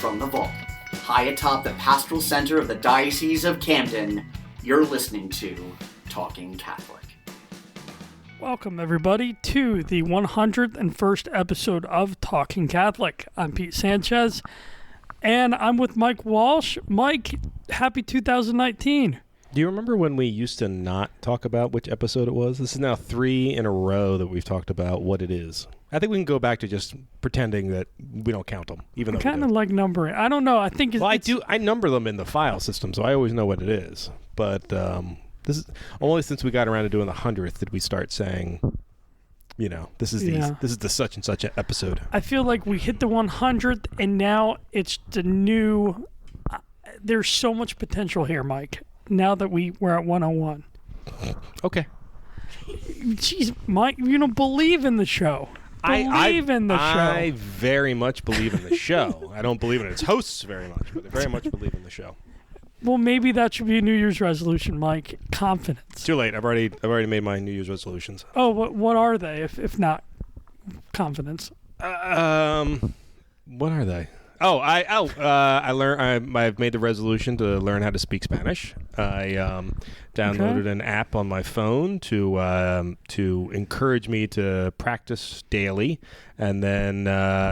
from the vault, high atop the pastoral center of the Diocese of Camden, you're listening to Talking Catholic. Welcome, everybody, to the 101st episode of Talking Catholic. I'm Pete Sanchez, and I'm with Mike Walsh. Mike, happy 2019. Do you remember when we used to not talk about which episode it was? This is now 3 in a row that we've talked about what it is. I think we can go back to just pretending that we don't count them, even though kind of like numbering. I don't know. I think I do. I number them in the file system, so I always know what it is. But this is only since we got around to doing the 100th did we start saying, you know, this is the such and such episode. I feel like we hit the 100th, and now it's the new. There's so much potential here, Mike. Now that we're at 101. Okay. Jeez, Mike, believe in the show. Believe in the show. I very much believe in the show. I don't believe in its hosts very much, but I very much believe in the show. Well, maybe that should be a New Year's resolution, Mike. Confidence. Too late. I've already made my New Year's resolutions. Oh, what are they? If not confidence. What are they? I've made the resolution to learn how to speak Spanish. I downloaded an app on my phone to encourage me to practice daily, and then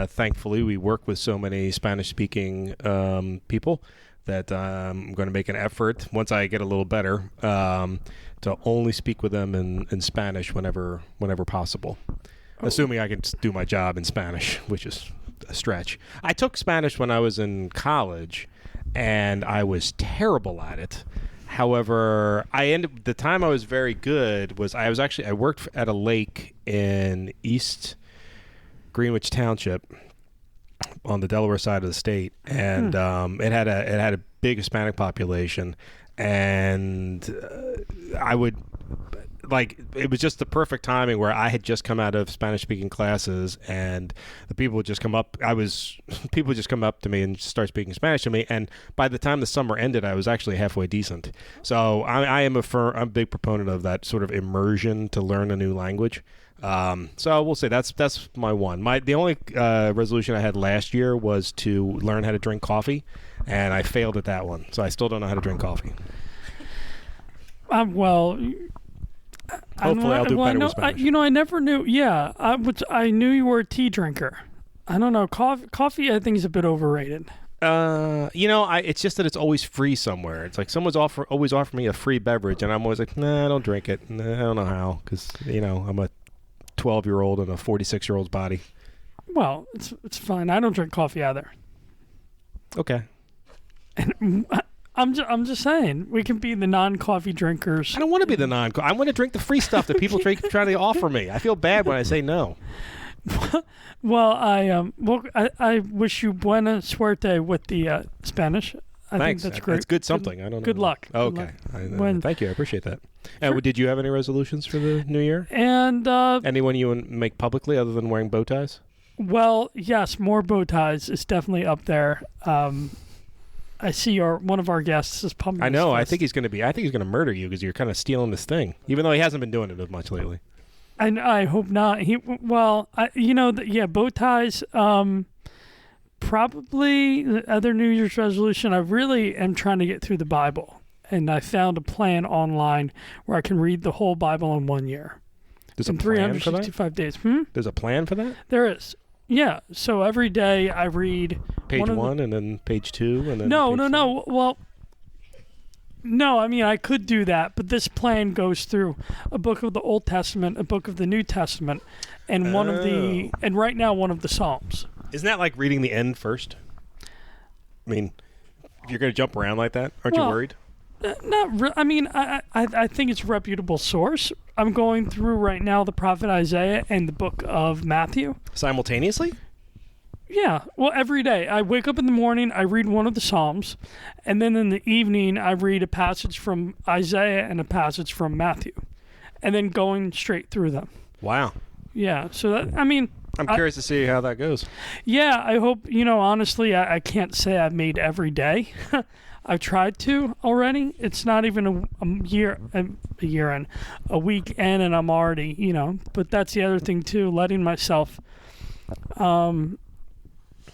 thankfully we work with so many Spanish-speaking people that I'm going to make an effort once I get a little better to only speak with them in Spanish whenever possible, assuming I can do my job in Spanish, which is a stretch. I took Spanish when I was in college, and I was terrible at it. However, the time I was very good was I worked at a lake in East Greenwich Township on the Delaware side of the state, and it had a big Hispanic population, and it was just the perfect timing where I had just come out of Spanish-speaking classes, and the people would just come up. People would just come up to me and start speaking Spanish to me. And by the time the summer ended, I was actually halfway decent. So I'm a big proponent of that sort of immersion to learn a new language. So we'll say that's my one. The only resolution I had last year was to learn how to drink coffee, and I failed at that one. So I still don't know how to drink coffee. Hopefully I'll do better with Spanish. I never knew. Yeah, I knew you were a tea drinker. I don't know. Coffee, I think, is a bit overrated. It's just that it's always free somewhere. It's like someone's always offer me a free beverage, and I'm always like, nah, I don't drink it. Nah, I don't know how, because I'm a 12-year-old in a 46-year-old's body. Well, it's fine. I don't drink coffee either. Okay. And I'm just saying, we can be the non-coffee drinkers. I don't want to be the I want to drink the free stuff that people try to offer me. I feel bad when I say no. Well, I wish you buena suerte with the Spanish. I Thanks. think that's great. That's good something. I don't know. Good luck. Oh, okay. Good luck. Thank you. I appreciate that. Sure. Did you have any resolutions for the new year? And anyone you would make publicly other than wearing bow ties? Well, yes, more bow ties is definitely up there. I see one of our guests is pumping. I know. I think he's going to murder you because you're kind of stealing this thing, even though he hasn't been doing it as much lately. And I hope not. Bow ties. Probably the other New Year's resolution. I really am trying to get through the Bible, and I found a plan online where I can read the whole Bible in 1 year. There's a plan for that? 365 days. There's a plan for that? There is. Yeah, so every day I read page 1 and then page 2 and then No. Well, no, I mean I could do that, but this plan goes through a book of the Old Testament, a book of the New Testament, and right now one of the Psalms. Isn't that like reading the end first? I mean, if you're going to jump around like that, aren't you worried? I mean, I think it's a reputable source. I'm going through right now the prophet Isaiah and the book of Matthew. Simultaneously? Yeah. Well, every day. I wake up in the morning, I read one of the Psalms, and then in the evening I read a passage from Isaiah and a passage from Matthew, and then going straight through them. Wow. Yeah. So that, I mean... I'm curious to see how that goes. Yeah, I hope, honestly, I can't say I've made every day. I've tried to already. It's not even a week in, and I'm already, but that's the other thing too, letting myself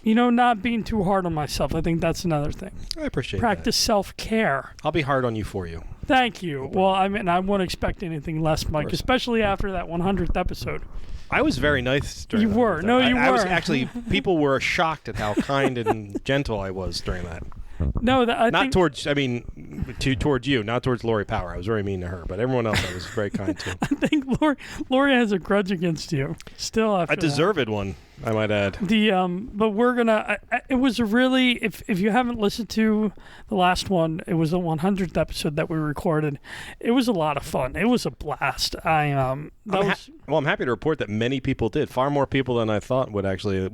not being too hard on myself. I think that's another thing. I appreciate Practice self-care. I'll be hard on you for you. Thank you. Well, I won't expect anything less, Mike, especially after that 100th episode. I was very nice during that. You were. No, you were. I was actually, people were shocked at how kind and gentle I was during that. No, towards you, not towards Lori Power. I was very mean to her, but everyone else I was very kind to. I think Lori has a grudge against you. Still, after a deserved one, I might add. But we're gonna. It was a really. If you haven't listened to the last one, it was the 100th episode that we recorded. It was a lot of fun. It was a blast. I'm happy to report that many people did. Far more people than I thought would actually.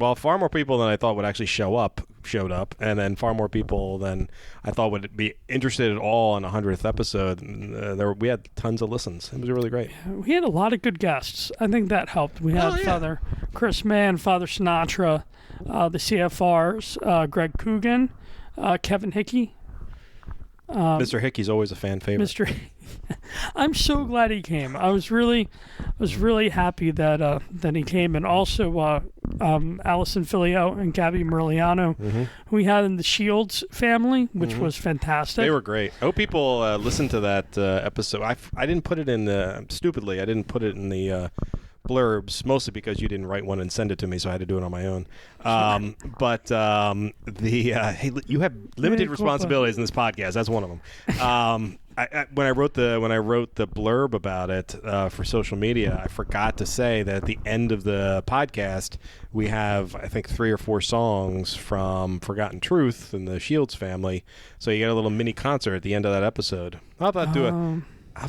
Showed up, and then far more people than I thought would be interested at all in a 100th episode. We had tons of listens. It was really great. We had a lot of good guests. I think that helped. We had Father Chris Mann, Father Sinatra, the CFRs, Greg Coogan, Kevin Hickey. Mr. Hickey's always a fan favorite. I'm so glad he came. I was really happy that he came, and also Allison Filio and Gabby Merliano, who we had in the Shields family, which was fantastic. They were great. I hope people listen to that episode. I didn't put it in the stupidly. I didn't put it in the blurbs, mostly because you didn't write one and send it to me, so I had to do it on my own. Hey, you have limited responsibilities in this podcast. That's one of them. When I wrote the blurb about it for social media, I forgot to say that at the end of the podcast we have, I think, 3 or 4 songs from Forgotten Truth and the Shields family. So you get a little mini concert at the end of that episode. How about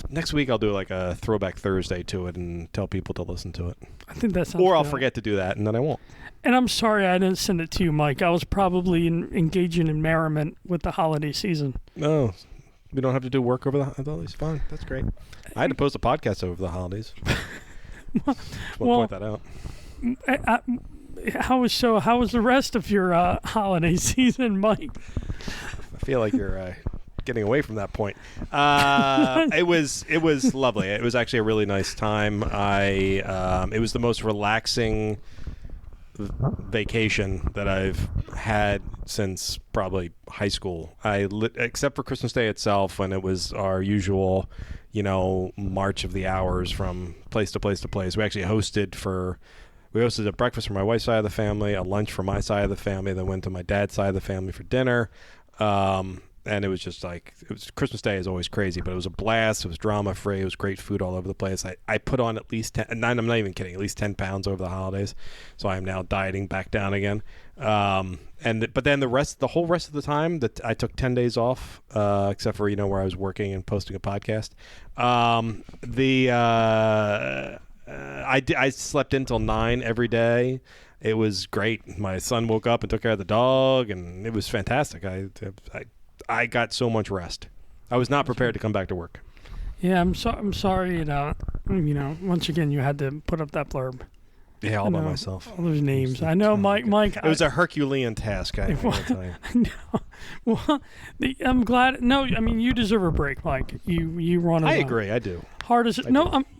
next week I'll do like a Throwback Thursday to it and tell people to listen to it. I think that sounds Or I'll good. forget to do that, and then I won't. And I'm sorry I didn't send it to you, Mike. I was probably engaging in merriment with the holiday season. No, we don't have to do work over the holidays. Fine, that's great. I had to post a podcast over the holidays. Just want to point that out. How was the rest of your holiday season, Mike? I feel like you're getting away from that point. It was lovely. It was actually a really nice time. It was the most relaxing vacation that I've had since probably high school. Except for Christmas Day itself, when it was our usual, march of the hours from place to place to place. We actually hosted a breakfast for my wife's side of the family, a lunch for my side of the family, then went to my dad's side of the family for dinner. And it was just Christmas Day is always crazy, but it was a blast. It was drama free. It was great food all over the place. I put on at least 10, and I'm not even kidding, at least 10 pounds over the holidays. So I am now dieting back down again. But then the whole rest of the time that I took 10 days off, except for, where I was working and posting a podcast. I slept until 9 every day. It was great. My son woke up and took care of the dog, and it was fantastic. I got so much rest. I was not prepared to come back to work. Yeah, I'm sorry. Once again, you had to put up that blurb. Yeah, all by myself. All those names. I know, Mike. It was a Herculean task, I will tell you. No. Well, I'm glad. No, I mean, you deserve a break, Mike. You run. I agree. I do.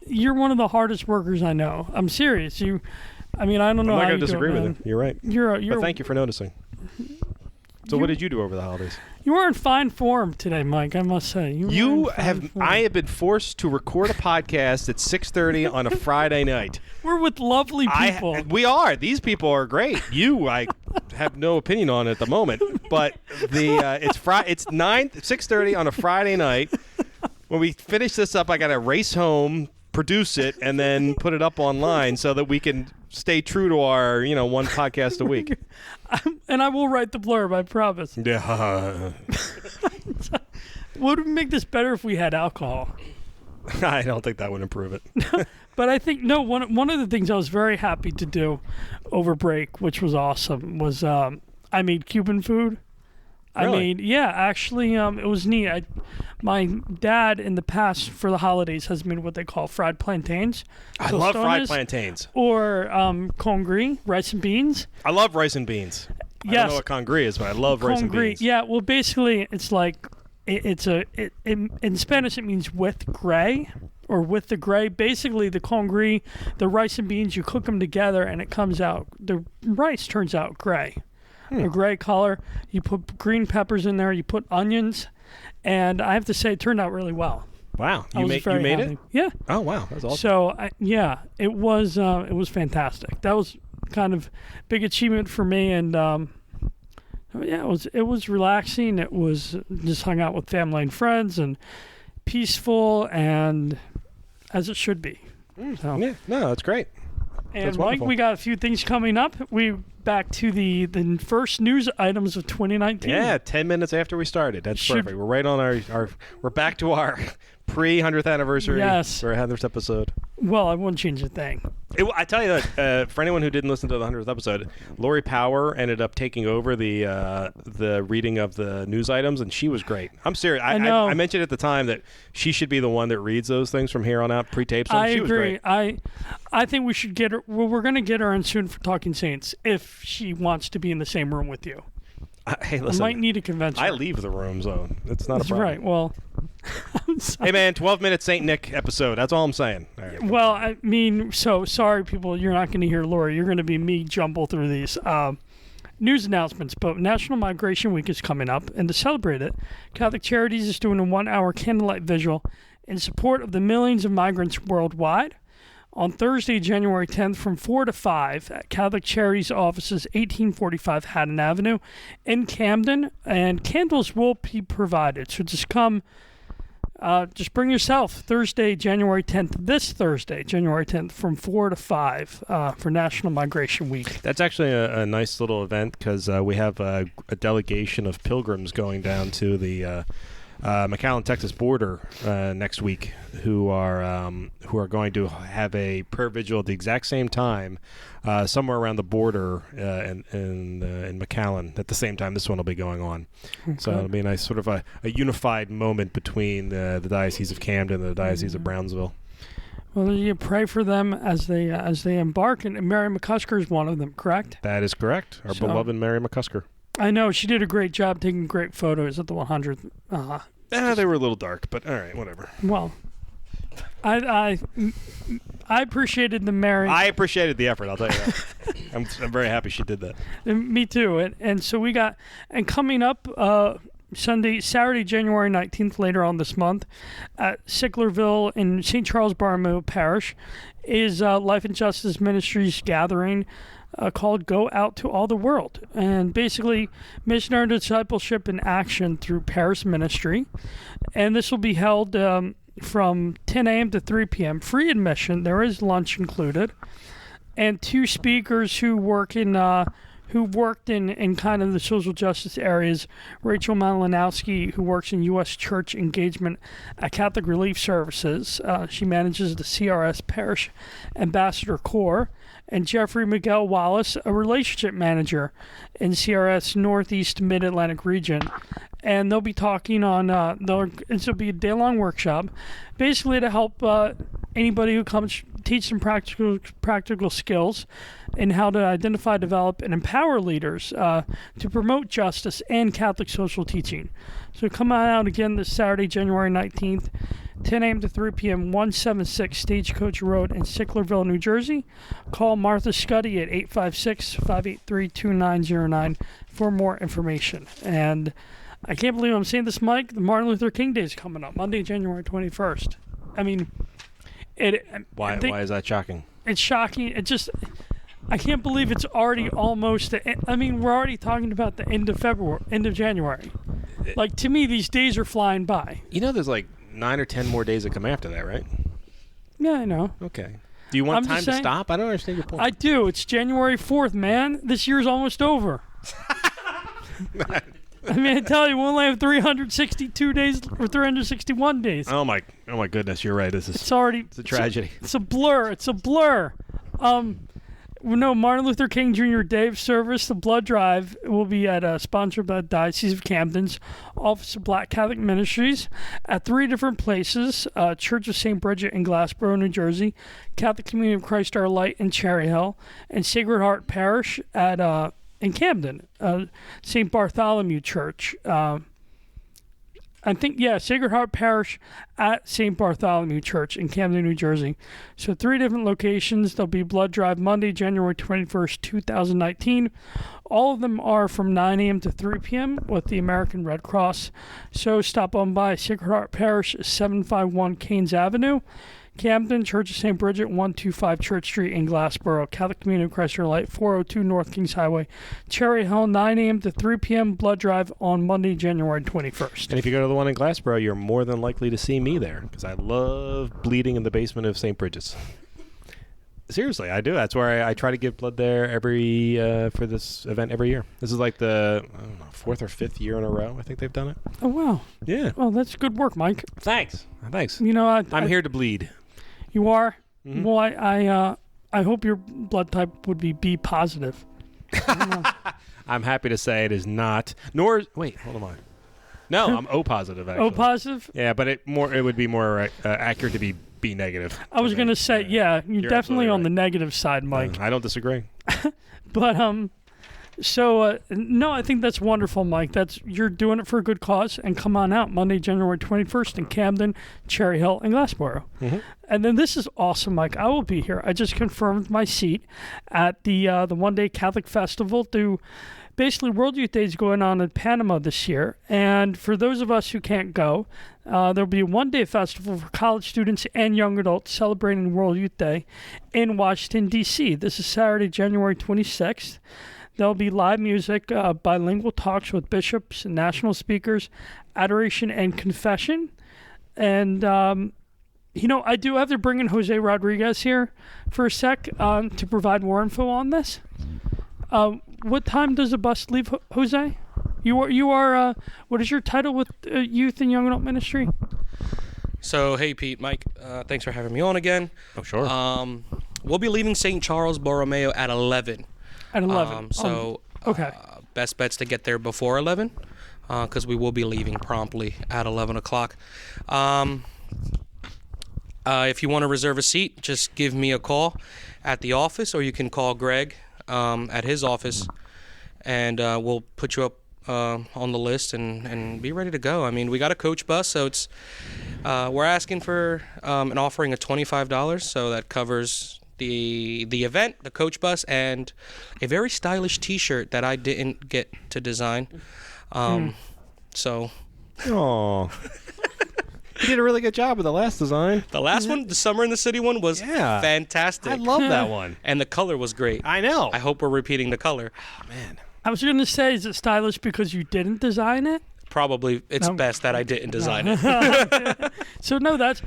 You're one of the hardest workers I know. I'm serious. I don't know. I'm not going to disagree with you. You're right. But thank you for noticing. So what did you do over the holidays? You were in fine form today, Mike, I must say. I have been forced to record a podcast at 6:30 on a Friday night. We're with lovely people. We are. These people are great. I have no opinion on it at the moment, but it's 6:30 on a Friday night. When we finish this up, I got to race home, produce it, and then put it up online so that we can stay true to our, one podcast a week. And I will write the blurb, I promise. Yeah. Would it make this better if we had alcohol? I don't think that would improve it. But I think, one of the things I was very happy to do over break, which was awesome, was I made Cuban food. Really? It was neat. My dad in the past for the holidays has made what they call fried plantains. I love fried plantains. Or congri, rice and beans. I love rice and beans. Yes. I don't know what congri is, but I love rice and beans. Yeah, well, basically, it's like, in Spanish it means with gray, or with the gray. Basically, the congri, the rice and beans, you cook them together and it comes out, the rice turns out gray. a gray color. You put green peppers in there. You put onions. And I have to say, it turned out really well. Wow. You made it? Yeah. Oh, wow. That's awesome. So, it was fantastic. That was kind of big achievement for me. And, it was relaxing. It was just hung out with family and friends and peaceful and as it should be. So. Yeah. No, that's great. And Mike, we got a few things coming up. We back to the first news items of 2019. Yeah, 10 minutes after we started. That's perfect. We're right on our we're back to our pre-100th anniversary. Yes. For our 100th episode. Well, I wouldn't change a thing. I tell you that, for anyone who didn't listen to the 100th episode, Lori Power ended up taking over the reading of the news items, and she was great. I'm serious. I mentioned at the time that she should be the one that reads those things from here on out, pre-tapes. I agree. Was great. I think we should get her. Well, we're going to get her in soon for Talking Saints if she wants to be in the same room with you. Hey, listen. I might need a convention. I leave the room, so it's not a problem. Right. Well, hey, man, 12-minute St. Nick episode. That's all I'm saying. All right. Well, I mean, so sorry, people. You're not going to hear Lori. You're going to be me jumble through these news announcements. But National Migration Week is coming up, and to celebrate it, Catholic Charities is doing a 1-hour candlelight vigil in support of the millions of migrants worldwide. On Thursday, January 10th, from 4 to 5 at Catholic Charities offices, 1845 Haddon Avenue in Camden, and candles will be provided. So just come, just bring yourself. Thursday, January 10th, this Thursday, January 10th, from 4 to 5 for National Migration Week. That's actually a nice little event because we have a delegation of pilgrims going down to the McAllen, Texas border next week, who are going to have a prayer vigil at the exact same time, somewhere around the border in McAllen at the same time this one will be going on. Okay. So it'll be a nice sort of a unified moment between the Diocese of Camden and the Diocese of Brownsville. Well, you pray for them as they embark, and Mary McCusker is one of them, correct? That is correct. Our beloved Mary McCusker. I know she did a great job taking great photos at the 100th. They were a little dark, but all right, whatever. Well, I appreciated the Mary. I appreciated the effort. I'll tell you that. I'm very happy she did that. Me too. And so we got coming up Saturday, January 19th, later on this month, at Sicklerville in St. Charles Borromeo Parish, is Life and Justice Ministries gathering. Called Go Out to All the World, and basically missionary discipleship in action through parish ministry. And this will be held from 10 a.m. to 3 p.m. Free admission. There is lunch included. And two speakers who worked in kind of the social justice areas. Rachel Malinowski, who works in U.S. Church engagement at Catholic Relief Services. She manages the CRS Parish Ambassador Corps. And Jeffrey Miguel Wallace, a relationship manager in CRS Northeast Mid-Atlantic region. And they'll be talking on, this will be a day-long workshop, basically to help anybody who comes, teach them practical skills in how to identify, develop, and empower leaders to promote justice and Catholic social teaching. So come on out again this Saturday, January 19th, 10 a.m. to 3 p.m., 176 Stagecoach Road in Sicklerville, New Jersey. Call Martha Scuddy at 856-583-2909 for more information. And I can't believe I'm saying this, Mike. The Martin Luther King Day is coming up, Monday, January 21st. I mean, why is that shocking? It's shocking. I can't believe it's already almost. We're already talking about the end of January. Like, to me, these days are flying by. You know, there's like 9 or 10 more days that come after that, right? Yeah, I know. Okay. Do you want time to stop? I don't understand your point. I do. It's January 4th, man. This year's almost over. I mean, I tell you, we'll only have 362 days or 361 days. Oh my goodness, you're right. It's a tragedy. It's a blur. No, Martin Luther King Jr. Day of Service, the blood drive, will be sponsored by the Diocese of Camden's Office of Black Catholic Ministries at 3 different places: Church of St. Bridget in Glassboro, New Jersey, Catholic Community of Christ Our Light in Cherry Hill, and Sacred Heart Parish in Camden, St. Bartholomew Church. I think, Sacred Heart Parish at St. Bartholomew Church in Camden, New Jersey. So 3 different locations. There'll be blood drive Monday, January 21st, 2019. All of them are from 9 a.m. to 3 p.m. with the American Red Cross. So stop on by Sacred Heart Parish, 751 Keynes Avenue. Camden, Church of St. Bridget, 125 Church Street in Glassboro. Catholic Community Christ Your Light, 402 North Kings Highway. Cherry Hill, 9 a.m. to 3 p.m. Blood drive on Monday, January 21st. And if you go to the one in Glassboro, you're more than likely to see me there because I love bleeding in the basement of St. Bridget's. Seriously, I do. That's where I try to give blood there for this event every year. This is like the 4th or 5th year in a row I think they've done it. Oh, wow. Yeah. Well, that's good work, Mike. Thanks. You know, I'm here to bleed. You are? Mm-hmm. Well, I hope your blood type would be B positive. I'm happy to say it is not. Wait, hold on. No, I'm O positive actually. O positive? Yeah, but it would be more accurate to be B negative. I was going to say, you're definitely on the negative side, Mike. I don't disagree. But no, I think that's wonderful, Mike. You're doing it for a good cause, and come on out Monday, January 21st in Camden, Cherry Hill, and Glassboro. Mm-hmm. And then this is awesome, Mike. I will be here. I just confirmed my seat at the one-day Catholic Festival. Basically, World Youth Day is going on in Panama this year, and for those of us who can't go, there'll be a one-day festival for college students and young adults celebrating World Youth Day in Washington, D.C. This is Saturday, January 26th. There'll be live music, bilingual talks with bishops and national speakers, adoration and confession. And, I do have to bring in Jose Rodriguez here for a sec to provide more info on this. What time does the bus leave, Jose? You are what is your title with Youth and Young Adult Ministry? So, hey, Pete, Mike, thanks for having me on again. Oh, sure. We'll be leaving St. Charles Borromeo at 11. At 11. Okay. Best bet's to get there before 11 because we will be leaving promptly at 11 o'clock. If you want to reserve a seat, just give me a call at the office, or you can call Greg at his office, and we'll put you up on the list and be ready to go. I mean, we got a coach bus, so it's we're asking for an offering of $25, so that covers the event, the coach bus, and a very stylish T-shirt that I didn't get to design. So, oh, you did a really good job with the last design. The last one, the Summer in the City one, was fantastic. I love that one, and the color was great. I know. I hope we're repeating the color. Oh, man. I was going to say, is it stylish because you didn't design it? Probably it's best that I didn't design it. So no, that's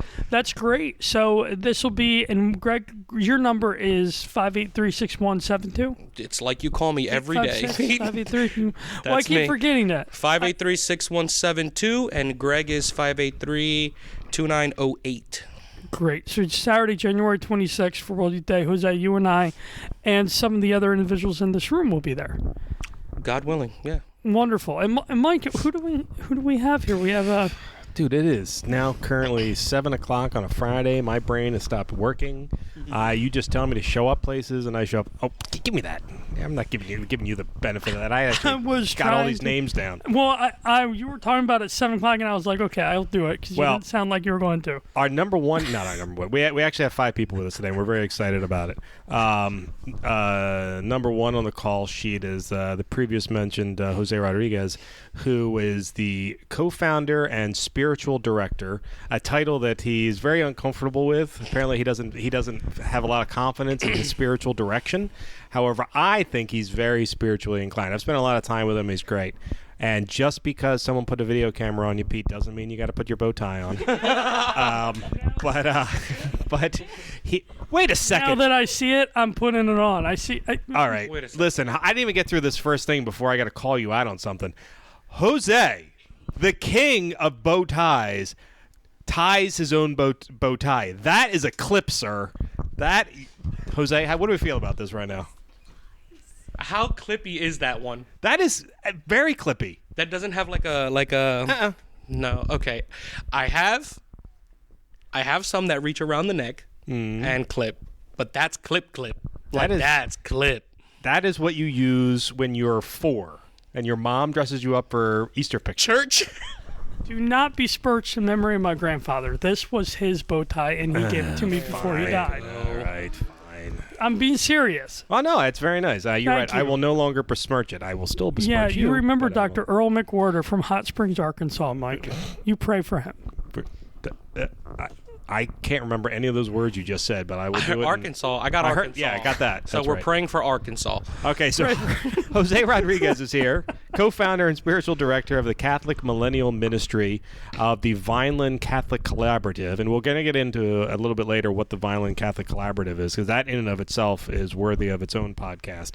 great. So this will be, and Greg, your number is 583-6172. It's like you call me every day. 583. Well, I keep forgetting that. 583-6172, and Greg is 583-2908. Great. So it's Saturday, January 26th for World Youth Day. Jose, you and I, and some of the other individuals in this room will be there. God willing, yeah. Wonderful. And Mike, who do we have here? We have Dude, it is now currently 7 o'clock on a Friday. My brain has stopped working. You just tell me to show up places, and I show up. Oh, give me that. I'm not giving you the benefit of that. I actually got all these names down. Well, you were talking about it at 7 o'clock, and I was like, okay, I'll do it, because you didn't sound like you were going to. Not our number one. We actually have 5 people with us today, and we're very excited about it. Number one on the call sheet is the previous mentioned Jose Rodriguez, who is the co-founder and spiritual director, a title that he's very uncomfortable with. Apparently, he doesn't have a lot of confidence in his spiritual direction. However, I think he's very spiritually inclined. I've spent a lot of time with him. He's great. And just because someone put a video camera on you, Pete, doesn't mean you got to put your bow tie on. But he. Wait a second. Now that I see it, I'm putting it on. All right. Listen, I didn't even get through this first thing before I got to call you out on something. Jose, the king of bow ties, ties his own bow tie. That is a clip, sir. Jose, what do we feel about this right now? How clippy is that one? That is very clippy. That doesn't have like a. No. Okay. I have some that reach around the neck and clip, but that's clip. That's clip. That is what you use when you're 4 and your mom dresses you up for Easter pictures. Church. Do not besmirch the memory of my grandfather. This was his bow tie, and he gave it to me before he died. All right, fine. I'm being serious. Oh, no, it's very nice. You're right. Thank you. I will no longer besmirch it. I will still besmirch you. Yeah, you remember but I won't. Dr. Earl McWhorter from Hot Springs, Arkansas, Mike. You pray for him. I can't remember any of those words you just said, but I will do it. Arkansas. I got Arkansas. Yeah, I got that. So That's we're right. praying for Arkansas. Okay, so Jose Rodriguez is here, co-founder and spiritual director of the Catholic Millennial Ministry of the Vineland Catholic Collaborative. And we're going to get into a little bit later what the Vineland Catholic Collaborative is, because that in and of itself is worthy of its own podcast.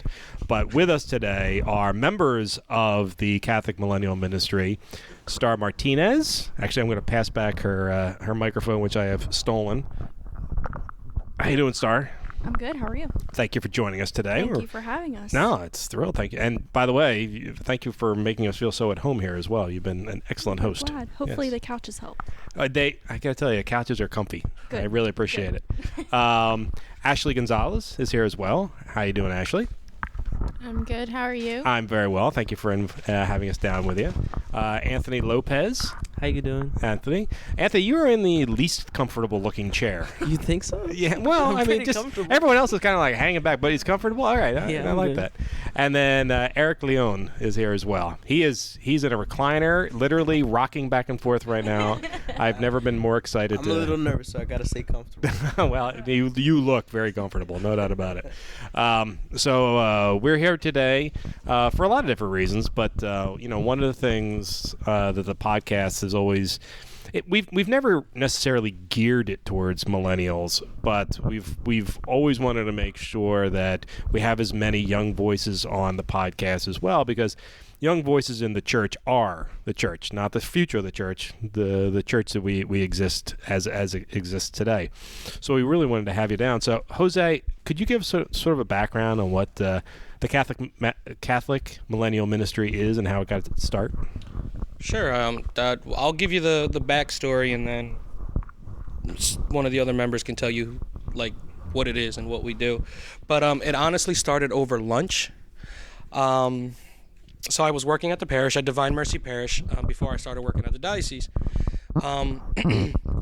But with us today are members of the Catholic Millennial Ministry, Star Martinez. Actually, I'm going to pass back her microphone, which I have stolen. How you doing, Star? I'm good. How are you? Thank you for joining us today. Thank you for having us. No, it's thrilled. Thank you. And by the way, thank you for making us feel so at home here as well. You've been an excellent host. Glad. Hopefully Yes. the couches help. I got to tell you, couches are comfy. Good. I really appreciate it. Ashley Gonzalez is here as well. How you doing, Ashley? I'm good. How are you? I'm very well. Thank you for having us down with you. Anthony Lopez. How you doing? Anthony, you are in the least comfortable looking chair. You think so? Yeah, well, I'm I mean, pretty just comfortable. everyone else is kind of like hanging back, but he's comfortable. All right, Yeah, I I'm like good. that. And then Erik Leon is here as well. He's in a recliner, literally rocking back and forth right now. I've never been more excited. I'm a little nervous, so I gotta stay comfortable. Well, you look very comfortable, no doubt about it. So we're here today for a lot of different reasons, but one of the things that the podcast is always. We've never necessarily geared it towards millennials, but we've always wanted to make sure that we have as many young voices on the podcast as well, because young voices in the church are the church, not the future of the church, the church that we exist as it exists today. So we really wanted to have you down. So Jose, could you give sort of a background on what the Catholic Millennial Ministry is and how it got its start? Sure. I'll give you the backstory, and then one of the other members can tell you like what it is and what we do. But it honestly started over lunch. So I was working at the parish at Divine Mercy Parish before I started working at the diocese,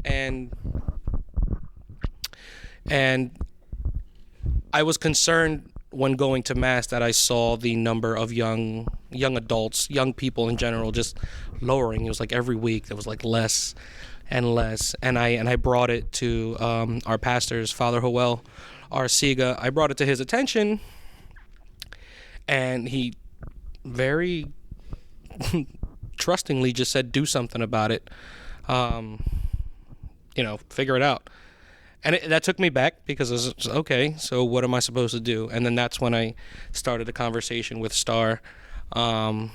and I was concerned when going to mass that I saw the number of young adults, young people in general, just lowering. It was like every week there was like less and less, and I brought it to our pastors, Father Joel Arcega. I brought it to his attention, and he very trustingly just said, "Do something about it. Figure it out." And that took me back, because I was okay, so what am I supposed to do? And then that's when I started a conversation with Star, because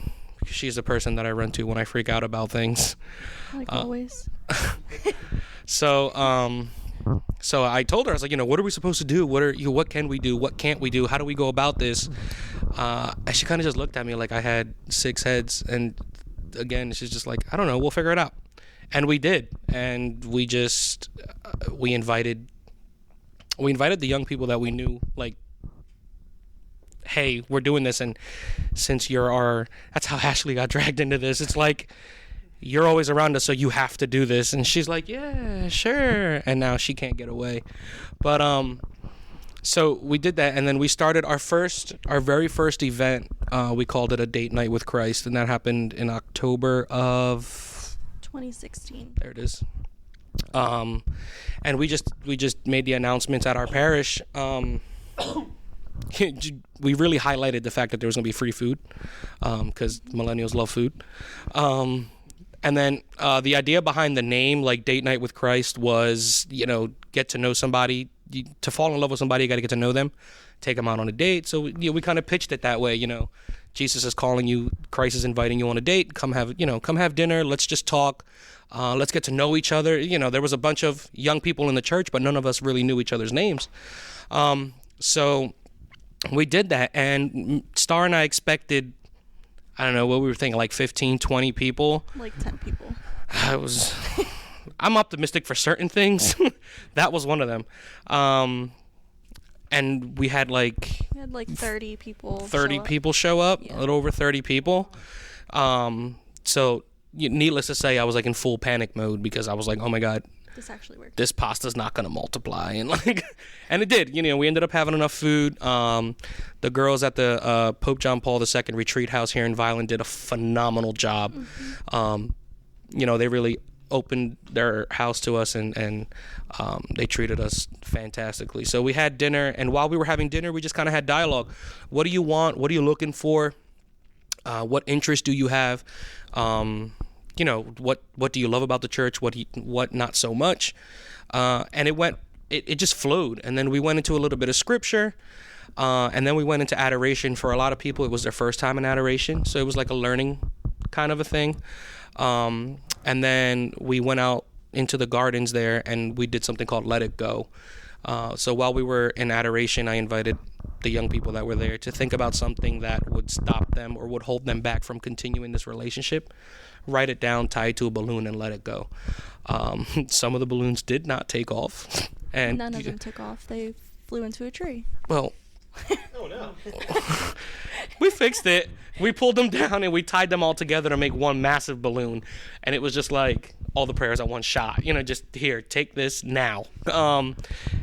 she's the person that I run to when I freak out about things. Like always. So I told her, I was like, what are we supposed to do? What can we do? What can't we do? How do we go about this? And she kind of just looked at me like I had 6 heads. And again, she's just like, I don't know, we'll figure it out. And we did. And we just, we invited the young people that we knew, like, hey, we're doing this. And since that's how Ashley got dragged into this. It's like, you're always around us, so you have to do this. And she's like, yeah, sure. And now she can't get away. But so we did that, and then we started our very first event. We called it a date night with Christ, and that happened in October of 2016. There it is. And we just made the announcements at our parish. We really highlighted the fact that there was going to be free food, because millennials love food. And then the idea behind the name, like Date Night with Christ, was, get to know somebody. To fall in love with somebody, you got to get to know them, take them out on a date. So we kind of pitched it that way. Jesus is calling you, Christ is inviting you on a date. Come have dinner. Let's just talk. Let's get to know each other. There was a bunch of young people in the church, but none of us really knew each other's names. So we did that, and Star and I expected, I don't know what we were thinking, like 15, 20 people. Like 10 people. I'm optimistic for certain things. That was one of them. And we had like 30 people. 30 people show up, Yeah. a little over 30 people. So needless to say, I was like in full panic mode because I was like, oh my God, This actually worked. this pasta's not gonna multiply, and and it did. We ended up having enough food. The girls at the Pope John Paul II retreat house here in Vineland did a phenomenal job. They really opened their house to us, and they treated us fantastically. So we had dinner, and while we were having dinner, we just kind of had dialogue. What do you want? What are you looking for? What interests do you have? What do you love about the church? What not so much? And it just flowed. And then we went into a little bit of scripture, and then we went into adoration. For a lot of people, it was their first time in adoration, so it was like a learning kind of a thing. And then we went out into the gardens there, and we did something called Let It Go. So while we were in adoration, I invited the young people that were there to think about something that would stop them or would hold them back from continuing this relationship. Write it down, tie it to a balloon, and let it go. Some of the balloons did not take off. And None of them took off. They flew into a tree. Well, oh no. We fixed it. We pulled them down and we tied them all together to make one massive balloon. And it was just like all the prayers at one shot. Just here, take this now. I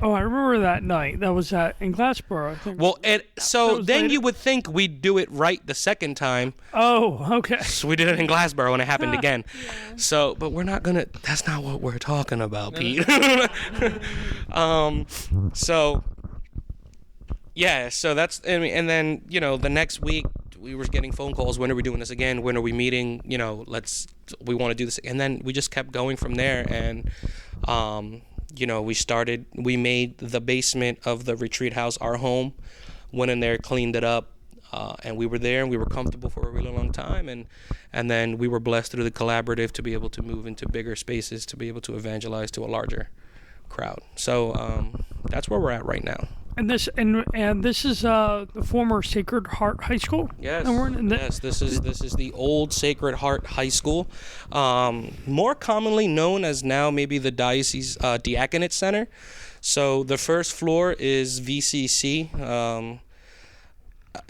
remember that night. That was in Glassboro, I think. Well, so then later? you would think we'd do it right the second time. Oh, okay. So we did it in Glassboro and it happened again. Yeah. So, but we're not gonna. That's not what we're talking about, Pete. So. Yeah, so that's, and then, the next week we were getting phone calls. When are we doing this again? When are we meeting? We want to do this. And then we just kept going from there. And, we made the basement of the retreat house our home, went in there, cleaned it up. And we were there and we were comfortable for a really long time. And then we were blessed through the collaborative to be able to move into bigger spaces, to be able to evangelize to a larger crowd. So that's where we're at right now. And this is the former Sacred Heart High School. Yes. Yes. This is the old Sacred Heart High School, more commonly known as now maybe the Diocese Diaconate Center. So the first floor is VCC,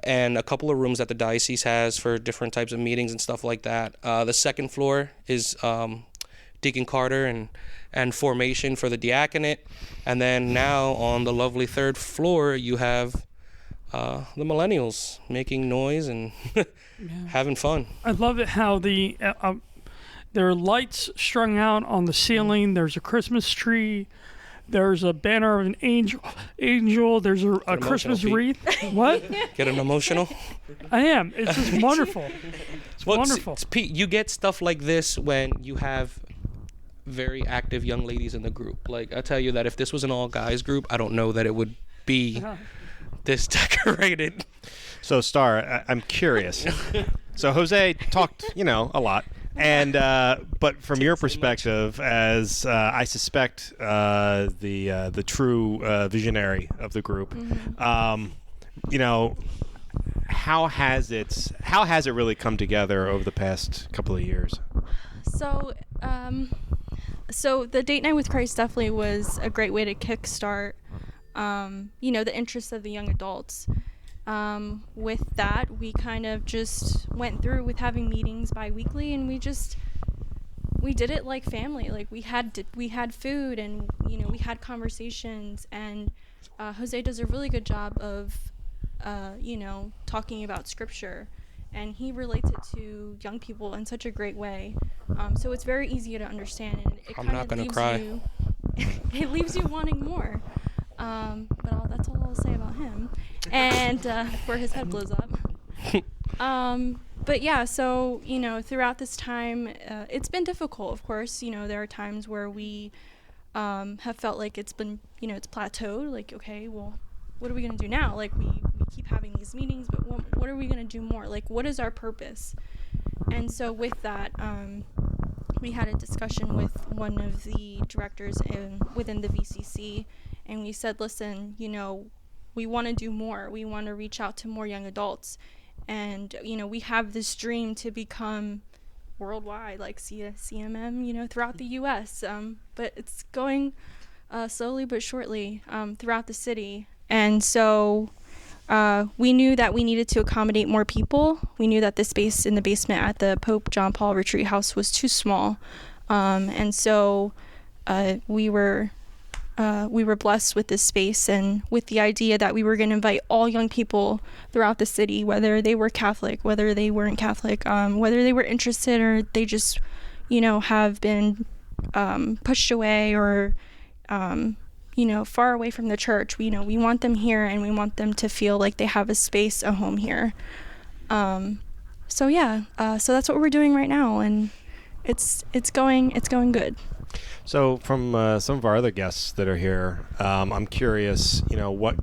and a couple of rooms that the diocese has for different types of meetings and stuff like that. The second floor is Deacon Carter and formation for the diaconate. And then now on the lovely third floor, you have the millennials making noise and having fun. I love it how there are lights strung out on the ceiling. There's a Christmas tree. There's a banner of an angel. There's a Christmas wreath. What? Getting emotional? I am. It's just wonderful. It's wonderful. Pete, you get stuff like this when you have very active young ladies in the group. Like, I tell you that if this was an all guys group, I don't know that it would be this decorated. So, Star, I'm curious. So Jose talked, a lot. And but from your perspective, as I suspect the true visionary of the group, how has it really come together over the past couple of years? So the Date Night with Christ definitely was a great way to kickstart, the interests of the young adults. With that, we kind of just went through with having meetings bi-weekly, and we did it like family. Like we had food, and we had conversations, and Jose does a really good job of talking about scripture, and he relates it to young people in such a great way. So it's very easy to understand, and it I'm kind not of gonna leaves cry. you it leaves you wanting more. But that's all I'll say about him. And before his head blows up. But yeah, so throughout this time, it's been difficult. Of course, there are times where we have felt like it's been, it's plateaued. Like, okay, well, what are we gonna do now? Like, we keep having these meetings, but what are we gonna do more? Like, what is our purpose? And so with that, we had a discussion with one of the directors within the VCC, and we said, listen, we want to do more. We want to reach out to more young adults. And, we have this dream to become worldwide, like CMM, throughout the U.S. But it's going slowly but surely throughout the city. And so we knew that we needed to accommodate more people. We knew that the space in the basement at the Pope John Paul Retreat House was too small. And so we were blessed with this space and with the idea that we were going to invite all young people throughout the city, whether they were Catholic, whether they weren't Catholic, whether they were interested or they just, have been pushed away or, far away from the church. We want them here and we want them to feel like they have a space, a home here. So that's what we're doing right now, and it's going good. So from some of our other guests that are here, I'm curious, what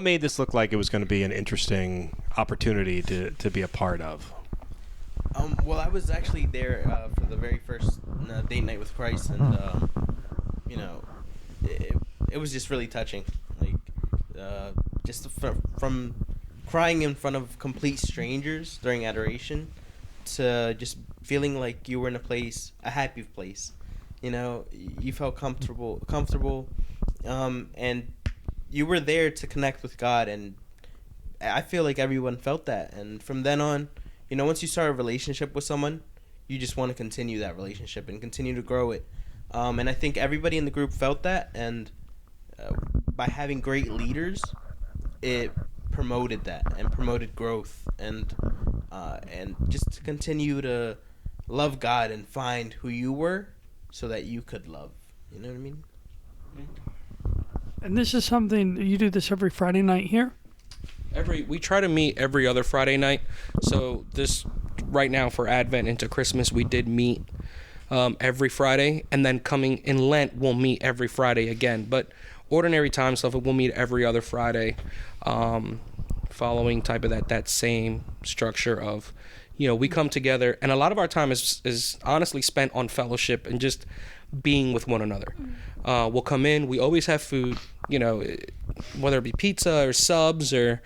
made this look like it was going to be an interesting opportunity to be a part of? Well, I was actually there for the very first date night with Christ, and it was just really touching. Like, just from crying in front of complete strangers during adoration to just feeling like you were in a happy place. You felt comfortable, and you were there to connect with God, and I feel like everyone felt that. And from then on, once you start a relationship with someone, you just want to continue that relationship and continue to grow it. And I think everybody in the group felt that, and by having great leaders, it promoted that and promoted growth and just to continue to love God and find who you were so that you could love. You know what I mean? And this is something, you do this every Friday night here? We try to meet every other Friday night. So this right now for Advent into Christmas, we did meet every Friday, and then coming in Lent, we'll meet every Friday again. But ordinary time stuff, we'll meet every other Friday, following type of that same structure of, we come together, and a lot of our time is honestly spent on fellowship and just being with one another. We'll come in, we always have food, whether it be pizza or subs or,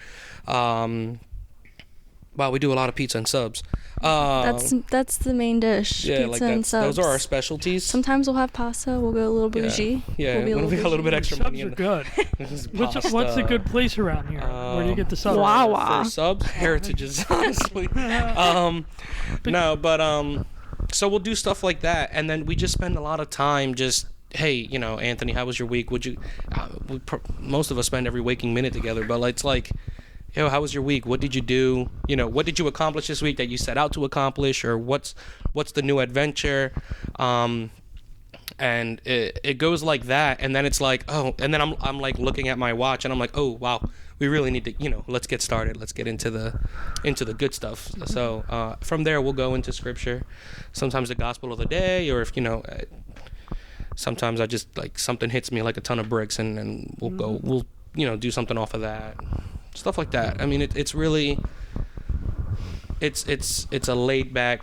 we do a lot of pizza and subs. That's the main dish. Yeah, pizza and subs. Those are our specialties. Sometimes we'll have pasta. We'll go a little bougie. Yeah, we'll we got a little bit extra Subs money. are good. What's a good place around here? Where do you get the subs? Wawa. For subs, Heritages, honestly. So we'll do stuff like that, and then we just spend a lot of time just, hey, Anthony, how was your week? Would you? Most of us spend every waking minute together, but it's like, yo, how was your week? What did you do? What did you accomplish this week that you set out to accomplish, or what's the new adventure? And it goes like that, and then it's like, oh, and then I'm like looking at my watch, and I'm like, oh wow, we really need to, let's get started. Let's get into the good stuff. So from there we'll go into scripture, sometimes the gospel of the day, or if sometimes I just like something hits me like a ton of bricks, and we'll do something off of that. Stuff like that. I mean, it's really, it's a laid back,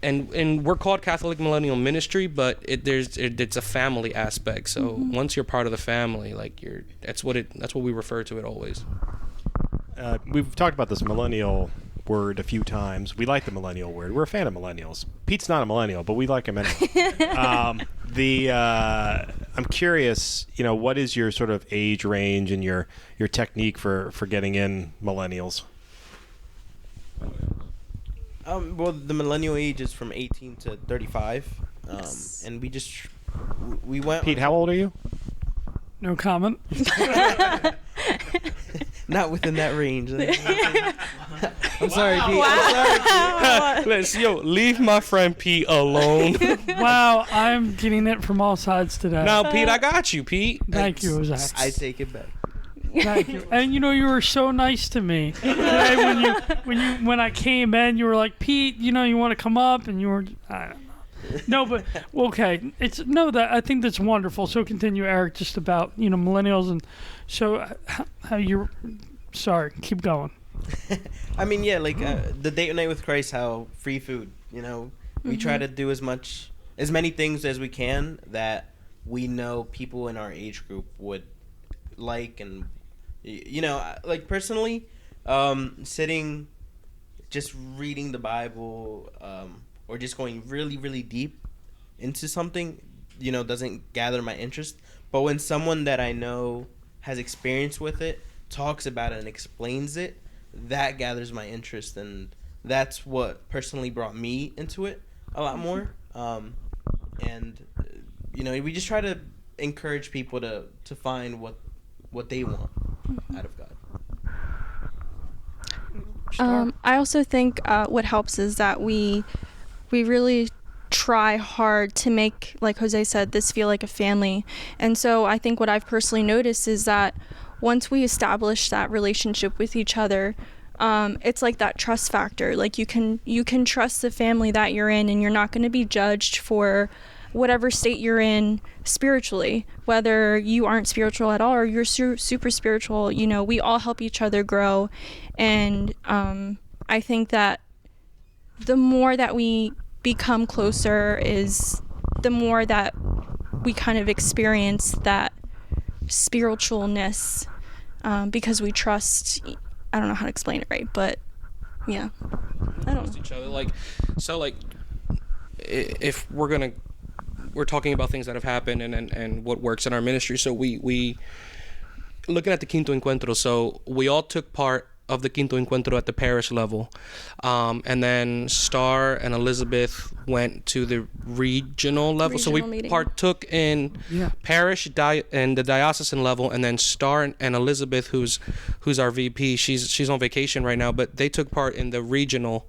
and we're called Catholic Millennial Ministry, but it's a family aspect. So once you're part of the family, like that's what we refer to it always. We've talked about this millennial word a few times. We like the millennial word. We're a fan of millennials. Pete's not a millennial, but we like him anyway. I'm curious, what is your sort of age range and your technique for getting in millennials? Well, the millennial age is from 18 to 35. And we went. Pete, how old are you? No comment. Not within that range. I'm sorry, Pete. Wow. Leave my friend Pete alone. Wow, I'm getting it from all sides today. No, Pete, I got you, Pete. Thank you, Zach. I take it back. Thank you. And you were so nice to me today when I came in. You were like, Pete, you want to come up, and you were, I don't know. No, but okay. I think that's wonderful. So continue, Eric, just about millennials, and so how you. Sorry, keep going. I mean, yeah, like the date night with Christ, how free food. We try to do as many things as we can that we know people in our age group would like, and like personally, sitting, just reading the Bible, or just going really, really deep into something, doesn't gather my interest. But when someone that I know has experience with it, talks about it, and explains it, that gathers my interest, and that's what personally brought me into it a lot more. We just try to encourage people to find what they want out of God. I also think what helps is that we really try hard to make, like Jose said, this feel like a family. And so I think what I've personally noticed is that once we establish that relationship with each other, it's like that trust factor. Like you can trust the family that you're in, and you're not going to be judged for whatever state you're in spiritually, whether you aren't spiritual at all or you're super spiritual. We all help each other grow. And I think that the more that we become closer is the more that we kind of experience that spiritualness, because we trust. I don't know how to explain it right, but yeah, I don't know. Each other. If we're talking about things that have happened and what works in our ministry. So we looking at the Quinto Encuentro. So we all took part of the Quinto Encuentro at the parish level, and then Star and Elizabeth went to the regional level. So we meeting. partook in parish and the diocesan level, and then Star and Elizabeth, who's our VP, she's on vacation right now, but they took part in the regional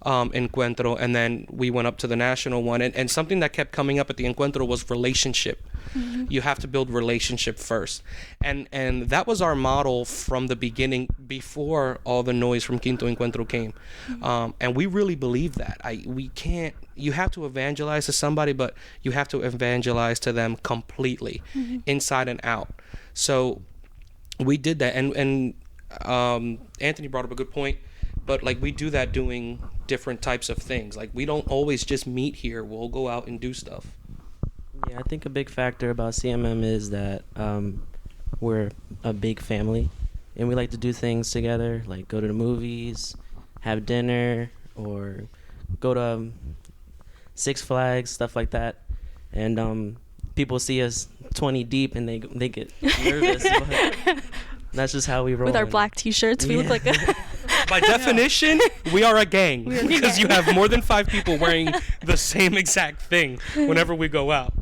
Encuentro, and then we went up to the national one. And something that kept coming up at the Encuentro was relationship. Mm-hmm. You have to build relationship first, and that was our model from the beginning, before all the noise from Quinto Encuentro came. Mm-hmm. And we really believe that. You have to evangelize to somebody, but you have to evangelize to them completely, inside and out. So we did that, and Anthony brought up a good point. But we do that doing different types of things. We don't always just meet here. We'll go out and do stuff. Yeah, I think a big factor about CMM is that we're a big family, and we like to do things together, like go to the movies, have dinner, or go to Six Flags, stuff like that. And people see us 20 deep, and they get nervous. But that's just how we roll. With our black T-shirts, we look like a... By definition, we are a gang, because you have more than 5 people wearing the same exact thing whenever we go out.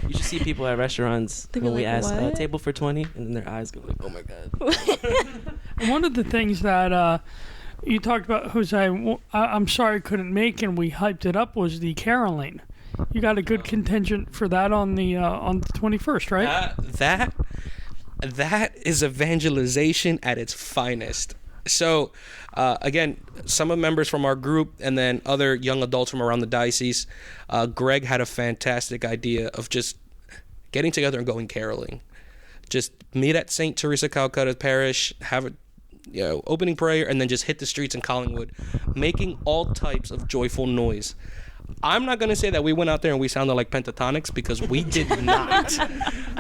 You should see people at restaurants when we ask table for 20, and then their eyes go like, oh my God. One of the things that you talked about, Jose, I'm sorry I couldn't make, and we hyped it up, was the caroling. You got a good contingent for that on the 21st, right? That is evangelization at its finest. So, again, some of members from our group, and then other young adults from around the diocese, Greg had a fantastic idea of just getting together and going caroling. Just meet at St. Teresa Calcutta Parish, have a opening prayer, and then just hit the streets in Collingwood, making all types of joyful noise. I'm not going to say that we went out there and we sounded like pentatonics, because we did not,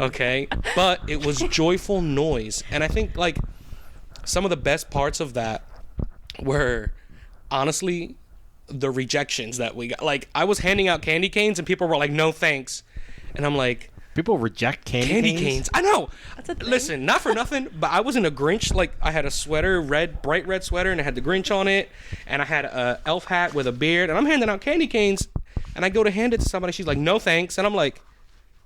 okay? But it was joyful noise. And I think, some of the best parts of that were, honestly, the rejections that we got. I was handing out candy canes, and people were like, no thanks. And I'm like... People reject candy canes? I know. That's a thing. Listen, not for nothing, but I was in a Grinch. I had a sweater, bright red sweater, and it had the Grinch on it. And I had a elf hat with a beard. And I'm handing out candy canes. And I go to hand it to somebody. She's like, no thanks. And I'm like...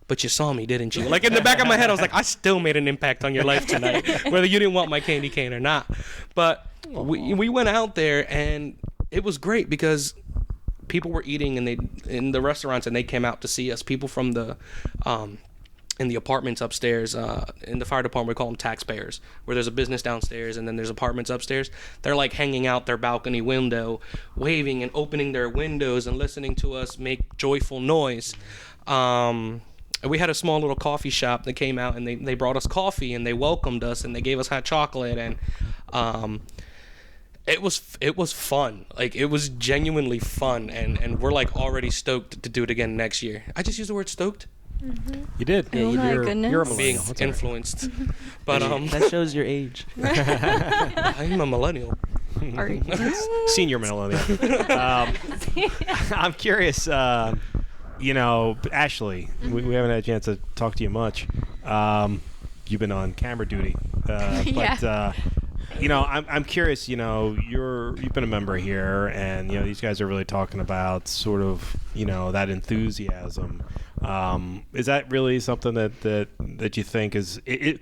But you saw me, didn't you? In the back of my head, I was like, I still made an impact on your life tonight, whether you didn't want my candy cane or not. But we went out there, and it was great, because people were eating in the restaurants, and they came out to see us. People from the in the apartments upstairs, in the fire department, we call them taxpayers, where there's a business downstairs and then there's apartments upstairs. They're hanging out their balcony window, waving and opening their windows and listening to us make joyful noise. We had a small little coffee shop that came out, and they brought us coffee, and they welcomed us, and they gave us hot chocolate, and it was fun. It was genuinely fun, and we're already stoked to do it again next year. I just used the word stoked. Mm-hmm. You did. Oh my goodness. You're being influenced. But that shows your age. I'm a millennial. Are you? Senior millennial. I'm curious. Ashley, we haven't had a chance to talk to you much. you've been on camera duty. Yeah. But I'm curious. You've been a member here, and these guys are really talking about sort of that enthusiasm. Is that really something that you think is it?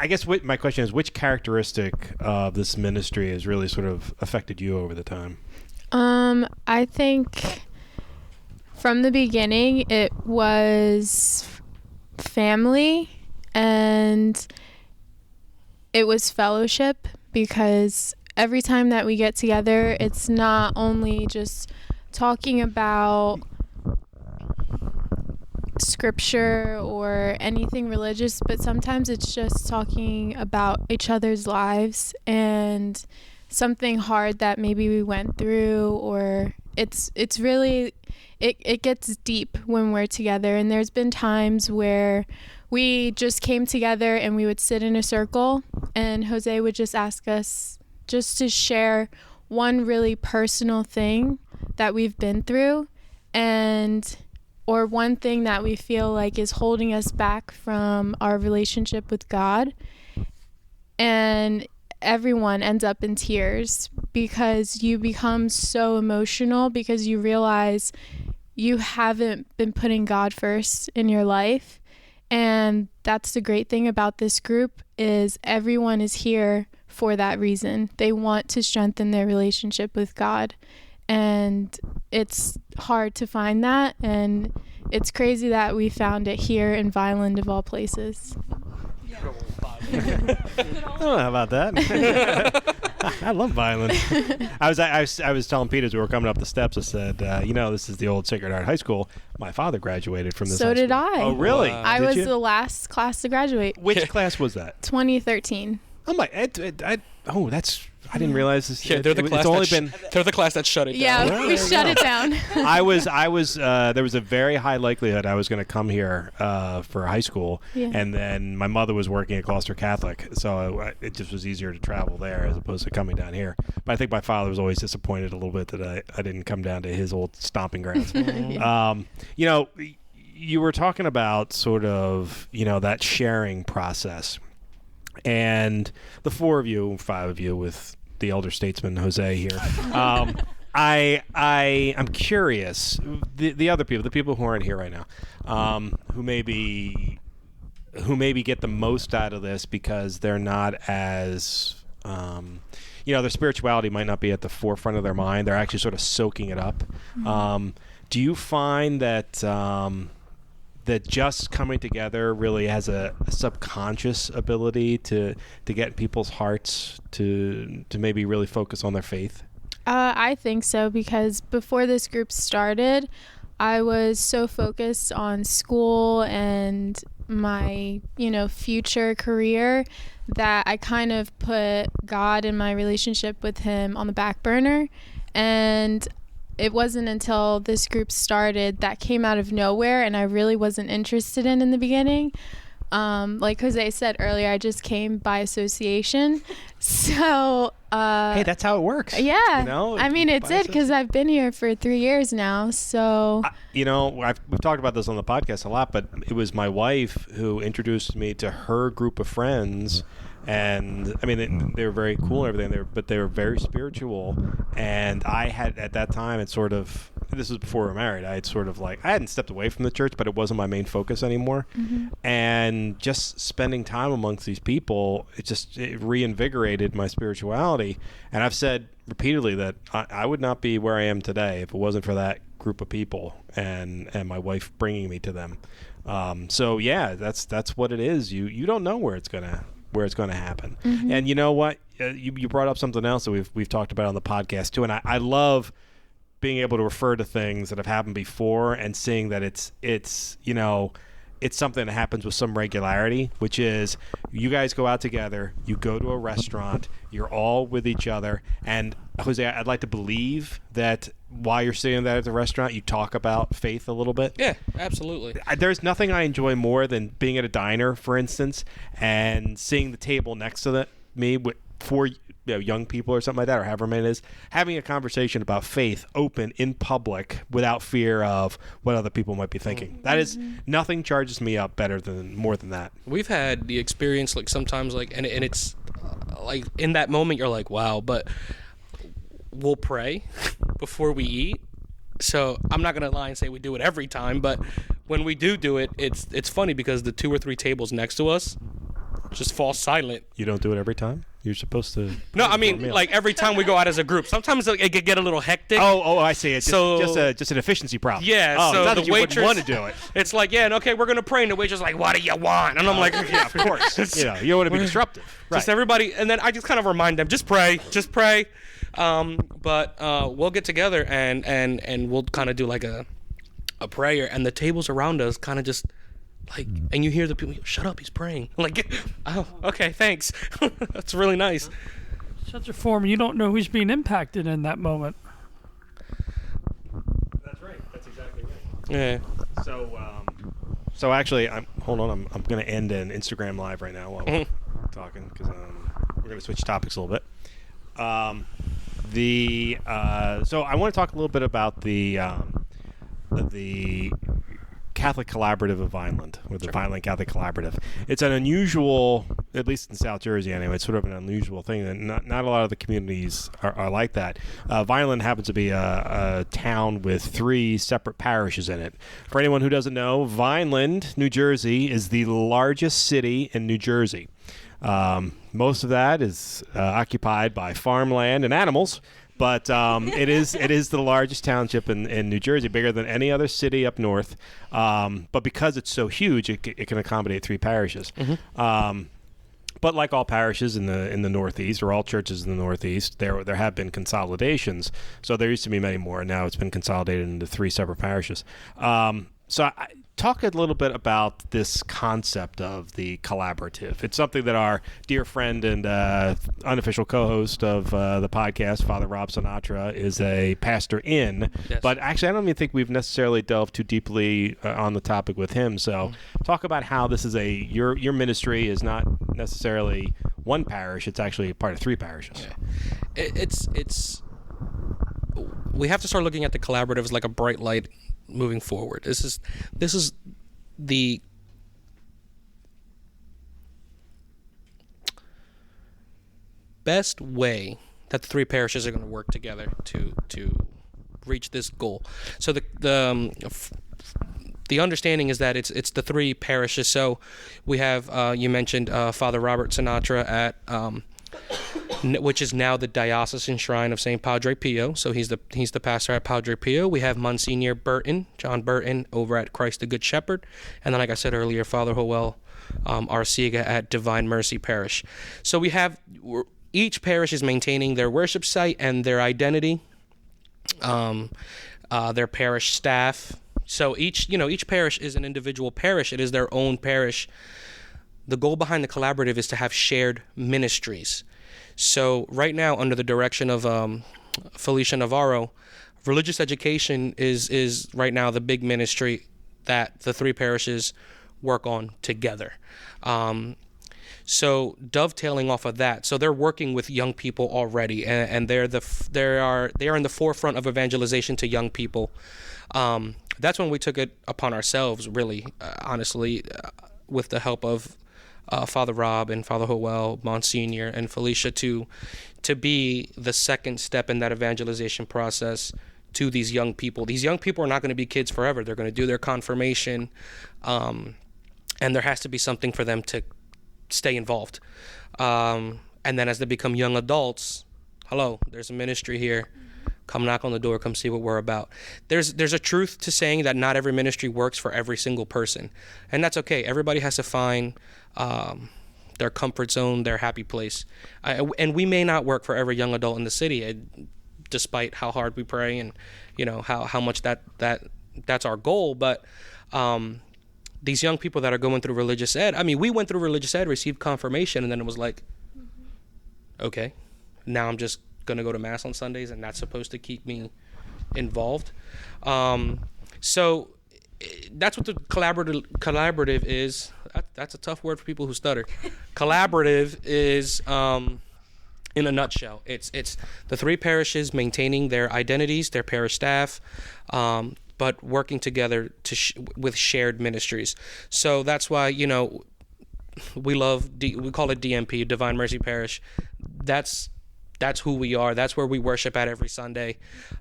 I guess my question is, which characteristic of this ministry has really sort of affected you over the time? I think from the beginning it was family and it was fellowship, because every time that we get together, it's not only just talking about scripture or anything religious, but sometimes it's just talking about each other's lives and something hard that maybe we went through, or it's really it gets deep when we're together. And there's been times where we just came together and we would sit in a circle and Jose would just ask us just to share one really personal thing that we've been through, or one thing that we feel like is holding us back from our relationship with God. And everyone ends up in tears because you become so emotional, because you realize you haven't been putting God first in your life. And that's the great thing about this group, is everyone is here for that reason. They want to strengthen their relationship with God. And it's hard to find that, and it's crazy that we found it here in Vineland, of all places. I don't know about that. I love Vineland. I was telling Pete as we were coming up the steps, I said, this is the old Sacred Heart High School. My father graduated from this. So did I. Oh, really? Wow. I was the last class to graduate. Which class was that? 2013. I'm like, I didn't realize this. Yeah, they're the class that shut it down. Yeah, we shut it down. I was. There was a very high likelihood I was going to come here for high school, and then my mother was working at Gloucester Catholic, so it just was easier to travel there as opposed to coming down here. But I think my father was always disappointed a little bit that I didn't come down to his old stomping grounds. You were talking about sort of that sharing process, and the 5 of you with the elder statesman Jose here. I'm curious, the other people, the people who aren't here right now, who maybe get the most out of this because they're not as their spirituality might not be at the forefront of their mind. They're actually sort of soaking it up. Do you find that that just coming together really has a subconscious ability to get people's hearts to maybe really focus on their faith? I think so, because before this group started, I was so focused on school and my, future career that I kind of put God and my relationship with him on the back burner. And it wasn't until this group started that came out of nowhere, and I really wasn't interested in the beginning. Like Jose said earlier, I just came by association. So hey, that's how it works. Yeah. I mean, it's it, because I've been here for 3 years now. So we've talked about this on the podcast a lot, but it was my wife who introduced me to her group of friends. And I mean, they were very cool and everything, but they were very spiritual. And I had, at that time, this was before we were married, I hadn't stepped away from the church, but it wasn't my main focus anymore. Mm-hmm. And just spending time amongst these people, it reinvigorated my spirituality. And I've said repeatedly that I would not be where I am today if it wasn't for that group of people and my wife bringing me to them. So yeah, that's what it is. You don't know where it's gonna happen. Mm-hmm. And you know what? You brought up something else that we've talked about on the podcast too, and I love being able to refer to things that have happened before and seeing that it's something that happens with some regularity, which is you guys go out together, you go to a restaurant, you're all with each other, and Jose, I'd like to believe that while you're sitting there at the restaurant, you talk about faith a little bit. Yeah, absolutely. There's nothing I enjoy more than being at a diner, for instance, and seeing the table next to me young people or something like that, or however many it is, having a conversation about faith open in public without fear of what other people might be thinking. That is, nothing charges me up more than that. We've had the experience, like, sometimes, like, and it's like in that moment you're like, wow, but we'll pray before we eat. So I'm not gonna lie and say we do it every time, but when we do it, it's funny because the 2 or 3 tables next to us just fall silent. You don't do it every time? You're supposed to. No, I mean, like, every time we go out as a group. Sometimes it could get a little hectic. Oh, I see. It's just an efficiency problem. Yeah, so so the the waitress want to do it. It's like, yeah, okay, we're gonna pray, and the waitress is like, what do you want? And I'm like, yeah, of course. You don't want to be disruptive. Right. Just everybody, and then I just kind of remind them, just pray. But we'll get together and we'll kind of do like a prayer, and the tables around us kind of just like, and you hear the people, shut up, he's praying. I'm like, oh, okay, thanks. That's really nice. Such a form, you don't know who's being impacted in that moment. That's right. That's exactly right. Yeah. So actually, I'm going to end an Instagram live right now while we're talking, because we're going to switch topics a little bit. So I want to talk a little bit about the Catholic Collaborative of Vineland, or the Vineland Catholic Collaborative. It's an unusual, at least in South Jersey anyway, it's sort of an unusual thing that not a lot of the communities are like that. Vineland happens to be a town with 3 separate parishes in it. For anyone who doesn't know, Vineland, New Jersey, is the largest city in New Jersey. Most of that is occupied by farmland and animals, but it is the largest township in New Jersey, bigger than any other city up north. But because it's so huge, it can accommodate 3 parishes. But like all parishes in the Northeast, or all churches in the Northeast, there have been consolidations. So there used to be many more, and now it's been consolidated into 3 separate parishes. Talk a little bit about this concept of the collaborative. It's something that our dear friend and unofficial co-host of the podcast, Father Rob Sinatra, is a pastor in. Yes. But actually, I don't even think we've necessarily delved too deeply on the topic with him. So talk about how this is your ministry is not necessarily one parish. It's actually part of 3 parishes. Yeah. It's we have to start looking at the collaborative as like a bright light moving forward. This is the best way that the 3 parishes are going to work together to reach this goal. So the understanding is that it's the 3 parishes. So we have you mentioned Father Robert Sinatra at which is now the diocesan shrine of Saint Padre Pio. So he's the pastor at Padre Pio. We have Monsignor John Burton, over at Christ the Good Shepherd, and then, like I said earlier, Father Howell Arcega at Divine Mercy Parish. So each parish is maintaining their worship site and their identity, their parish staff. So each parish is an individual parish. It is their own parish. The goal behind the collaborative is to have shared ministries. So right now, under the direction of Felicia Navarro, religious education is right now the big ministry that the 3 parishes work on together. So dovetailing off of that, so they're working with young people already, and they are in the forefront of evangelization to young people. That's when we took it upon ourselves, really, honestly, with the help of Father Rob and Father Howell, Monsignor, and Felicia to be the second step in that evangelization process to these young people. These young people are not going to be kids forever. They're going to do their confirmation, and there has to be something for them to stay involved. And then as they become young adults, hello, there's a ministry here. Come knock on the door, come see what we're about. There's a truth to saying that not every ministry works for every single person, and that's okay. Everybody has to find their comfort zone, their happy place. And we may not work for every young adult in the city, despite how hard we pray and how much that's our goal. But these young people that are going through religious ed, I mean, we went through religious ed, received confirmation, and then it was like, okay, now I'm just going to go to Mass on Sundays, and that's supposed to keep me involved. So that's what the collaborative is. That's a tough word for people who stutter. Collaborative is in a nutshell. It's the three parishes maintaining their identities, their parish staff, but working together with shared ministries. So that's why, you know, we call it DMP, Divine Mercy Parish. That's who we are. That's where we worship at every Sunday.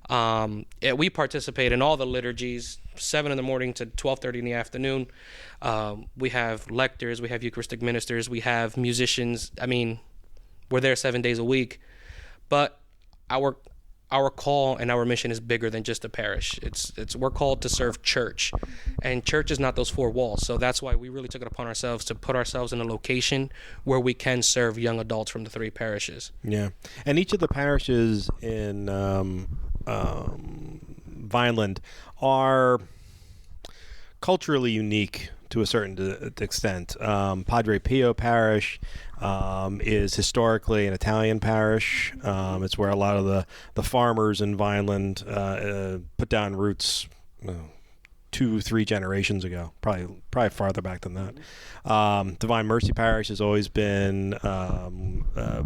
We participate in all the liturgies, 7 in the morning to 12:30 in the afternoon. We have lectors, we have Eucharistic ministers, we have musicians. I mean, we're there 7 days a week. But our call and our mission is bigger than just a parish. We're called to serve church, and church is not those four walls. So that's why we really took it upon ourselves to put ourselves in a location where we can serve young adults from the three parishes. Yeah, and each of the parishes in Vineland are culturally unique to a certain extent. Padre Pio Parish is historically an Italian parish. It's where a lot of the farmers in Vineland put down roots 2-3 generations ago, probably farther back than that. Divine Mercy Parish has always been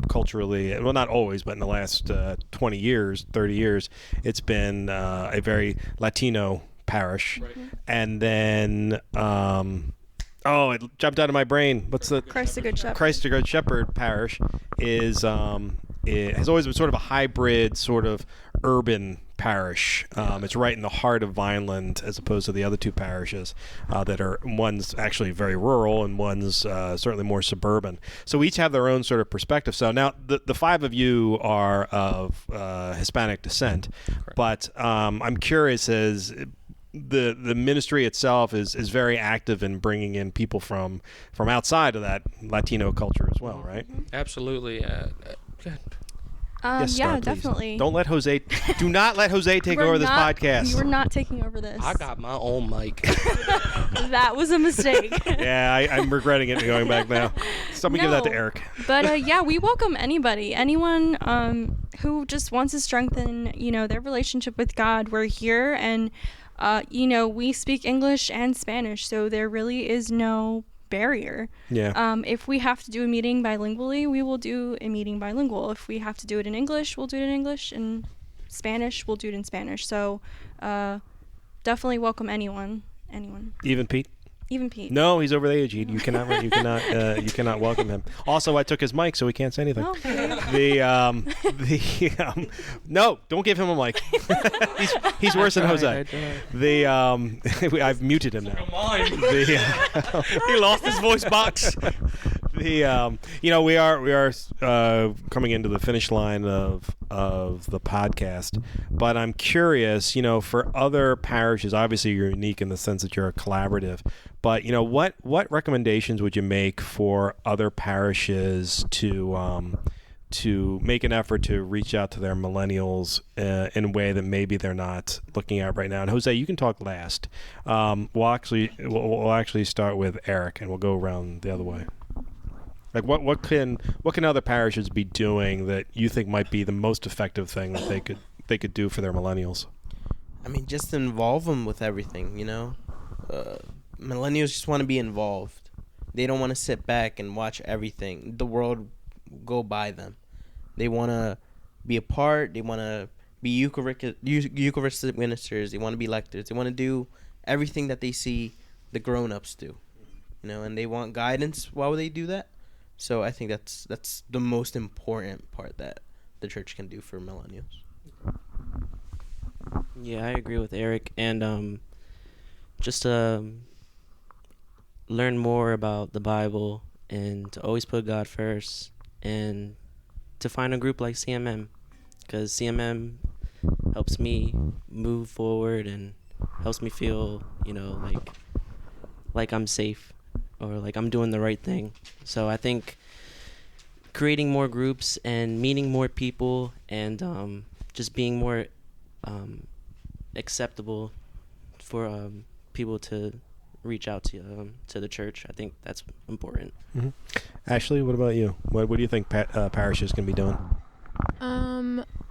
culturally, well, not always, but in the last 20 years, 30 years, it's been a very Latino parish. Right. And then it jumped out of my brain. What's the Christ the Good Shepherd? Christ the Good Shepherd parish is it has always been sort of a hybrid, sort of urban parish. It's right in the heart of Vineland, as opposed to the other two parishes that are, one's actually very rural and one's certainly more suburban. So we each have their own sort of perspective. So now the five of you are of Hispanic descent, but I'm curious, as the ministry itself is very active in bringing in people from outside of that Latino culture as well, right? Absolutely. Good. Yes, Star, yeah, please. Definitely. Do not let Jose take over this podcast. You are not taking over this. I got my own mic. That was a mistake. Yeah, I'm regretting it and going back now. Somebody give that to Erik. But yeah, we welcome anyone who just wants to strengthen, their relationship with God. We're here, and we speak English and Spanish, so there really is no barrier. Yeah. If we have to do a meeting bilingually, we will do a meeting bilingual. If we have to do it in English, we'll do it in English. In Spanish, we'll do it in Spanish. So definitely welcome anyone. Even Pete? Even Pete. No, he's over the age. You cannot welcome him. Also, I took his mic, so he can't say anything. Okay. No, don't give him a mic. he's worse than Jose. I've muted him now. He lost his voice box. We are coming into the finish line of the podcast, but I'm curious, for other parishes, obviously you're unique in the sense that you're a collaborative, but what recommendations would you make for other parishes to make an effort to reach out to their millennials in a way that maybe they're not looking at right now? And Jose, you can talk last. We'll actually start with Erik, and we'll go around the other way. Like what can other parishes be doing that you think might be the most effective thing that they could do for their millennials? I mean, just involve them with everything, Millennials just want to be involved. They don't want to sit back and watch everything, the world go by them. They want to be a part. They want to be Eucharistic ministers. They want to be lectors. They want to do everything that they see the grown-ups do, and they want guidance while they do that. So I think that's the most important part that the church can do for millennials. Yeah, I agree with Erik, and just learn more about the Bible and to always put God first, and to find a group like CMM, because CMM helps me move forward and helps me feel, like I'm safe or like I'm doing the right thing. So I think creating more groups and meeting more people and just being more acceptable for people to reach out to the church, I think that's important. Mm-hmm. Ashley, what about you? What do you think parishes can be doing?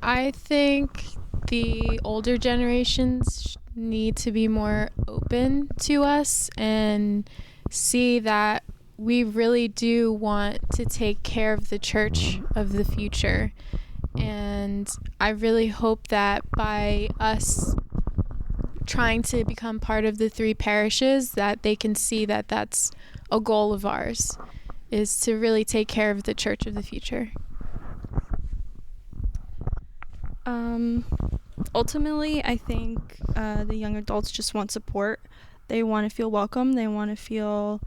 I think the older generations need to be more open to us and see that we really do want to take care of the church of the future. And I really hope that by us trying to become part of the 3 parishes, that they can see that that's a goal of ours, is to really take care of the church of the future. Ultimately, I think the young adults just want support. They want to feel welcome. They want to feel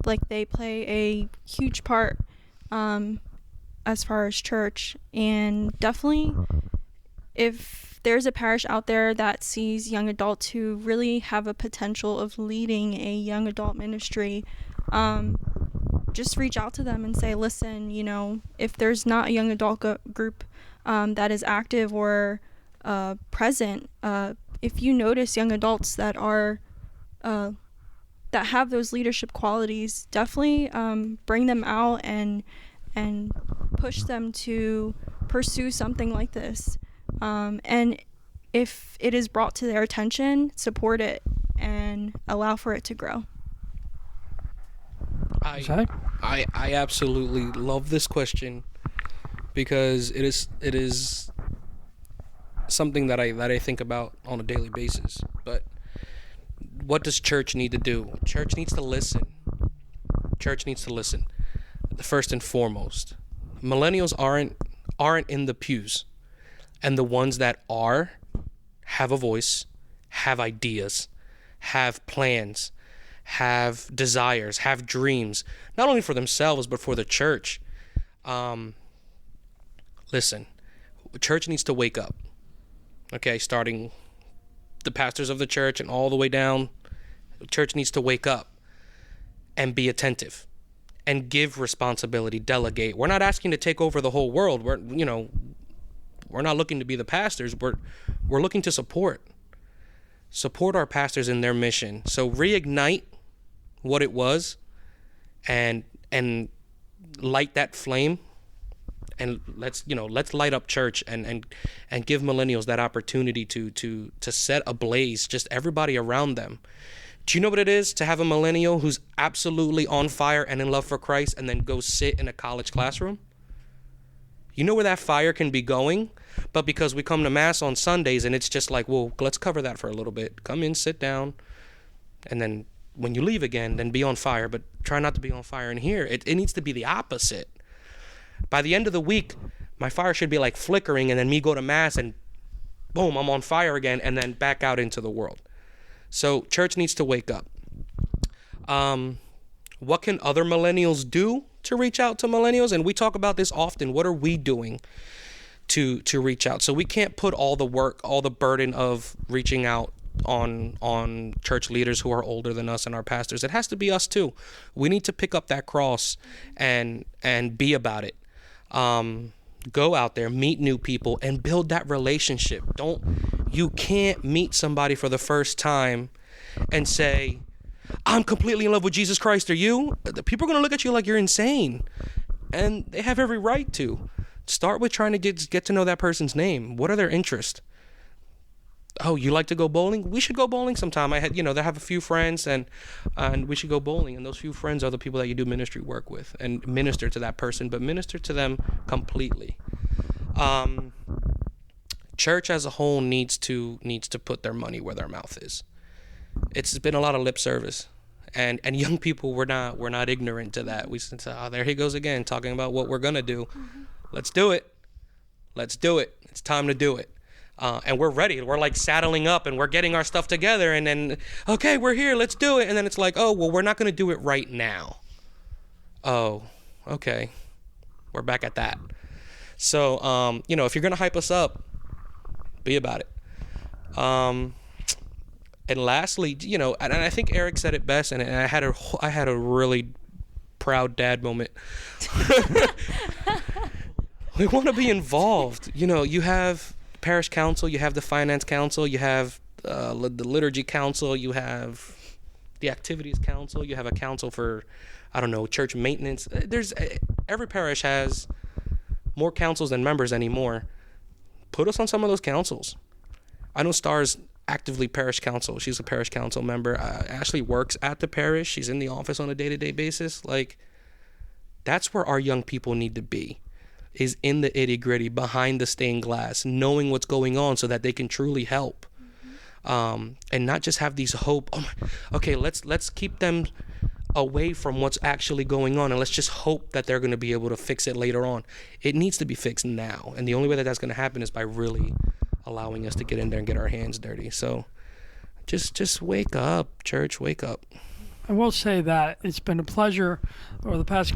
like they play a huge part as far as church. And definitely, if there's a parish out there that sees young adults who really have a potential of leading a young adult ministry, just reach out to them and say, listen, if there's not a young adult group that is active or present, if you notice young adults that are that have those leadership qualities, definitely bring them out and push them to pursue something like this. And if it is brought to their attention, support it and allow for it to grow. I absolutely love this question, because it is something that I think about on a daily basis. But what does church need to do? Church needs to listen. Church needs to listen. First and foremost, millennials aren't in the pews, and the ones that are have a voice, have ideas, have plans, have desires, have dreams, not only for themselves but for the church. Listen, church needs to wake up. Okay, starting the pastors of the church and all the way down, church needs to wake up and be attentive and give responsibility, delegate. We're not asking to take over the whole world. We're not looking to be the pastors. We're looking to support our pastors in their mission. So reignite what it was and light that flame, and let's light up church and give millennials that opportunity to set ablaze just everybody around them. Do you know what it is to have a millennial who's absolutely on fire and in love for Christ and then go sit in a college classroom? You know where that fire can be going? But because we come to Mass on Sundays and it's just like, well, let's cover that for a little bit. Come in, sit down, and then when you leave again, then be on fire. But try not to be on fire in here. It needs to be the opposite. By the end of the week, my fire should be like flickering, and then me go to Mass and boom, I'm on fire again, and then back out into the world. So church needs to wake up. What can other millennials do to reach out to millennials? And we talk about this often. What are we doing to reach out? So we can't put all the work, all the burden of reaching out on church leaders who are older than us and our pastors. It has to be us too. We need to pick up that cross and be about it. Go out there, meet new people, and build that relationship. You can't meet somebody for the first time and say, I'm completely in love with Jesus Christ. Are you? The people are going to look at you like you're insane. And they have every right to. Start with trying to get to know that person's name. What are their interests? Oh, you like to go bowling? We should go bowling sometime. I have a few friends and we should go bowling. And those few friends are the people that you do ministry work with, and minister to that person, but minister to them completely. Church as a whole needs to put their money where their mouth is. It's been a lot of lip service, and young people, we're not ignorant to that. We say, oh, there he goes again, talking about what we're gonna do. Let's do it. It's time to do it. And we're ready. We're like saddling up and we're getting our stuff together, and then, okay, we're here, let's do it. And then it's like, oh, well, we're not going to do it right now. Oh, okay. We're back at that. So, if you're going to hype us up, be about it. And lastly, and I think Erik said it best, and I had a really proud dad moment. We want to be involved. You have parish council, you have the finance council, you have the liturgy council, you have the activities council, you have a council for, church maintenance. Every parish has more councils than members anymore. Put us on some of those councils. I know Star's actively parish council. She's a parish council member. Ashley works at the parish. She's in the office on a day-to-day basis. Like, that's where our young people need to be, is in the itty-gritty, behind the stained glass, knowing what's going on so that they can truly help. And not just have these hope, okay, let's keep them away from what's actually going on, and let's just hope that they're going to be able to fix it later on. It needs to be fixed now, and the only way that that's going to happen is by really allowing us to get in there and get our hands dirty. So just wake up, church, wake up. I will say that it's been a pleasure over the past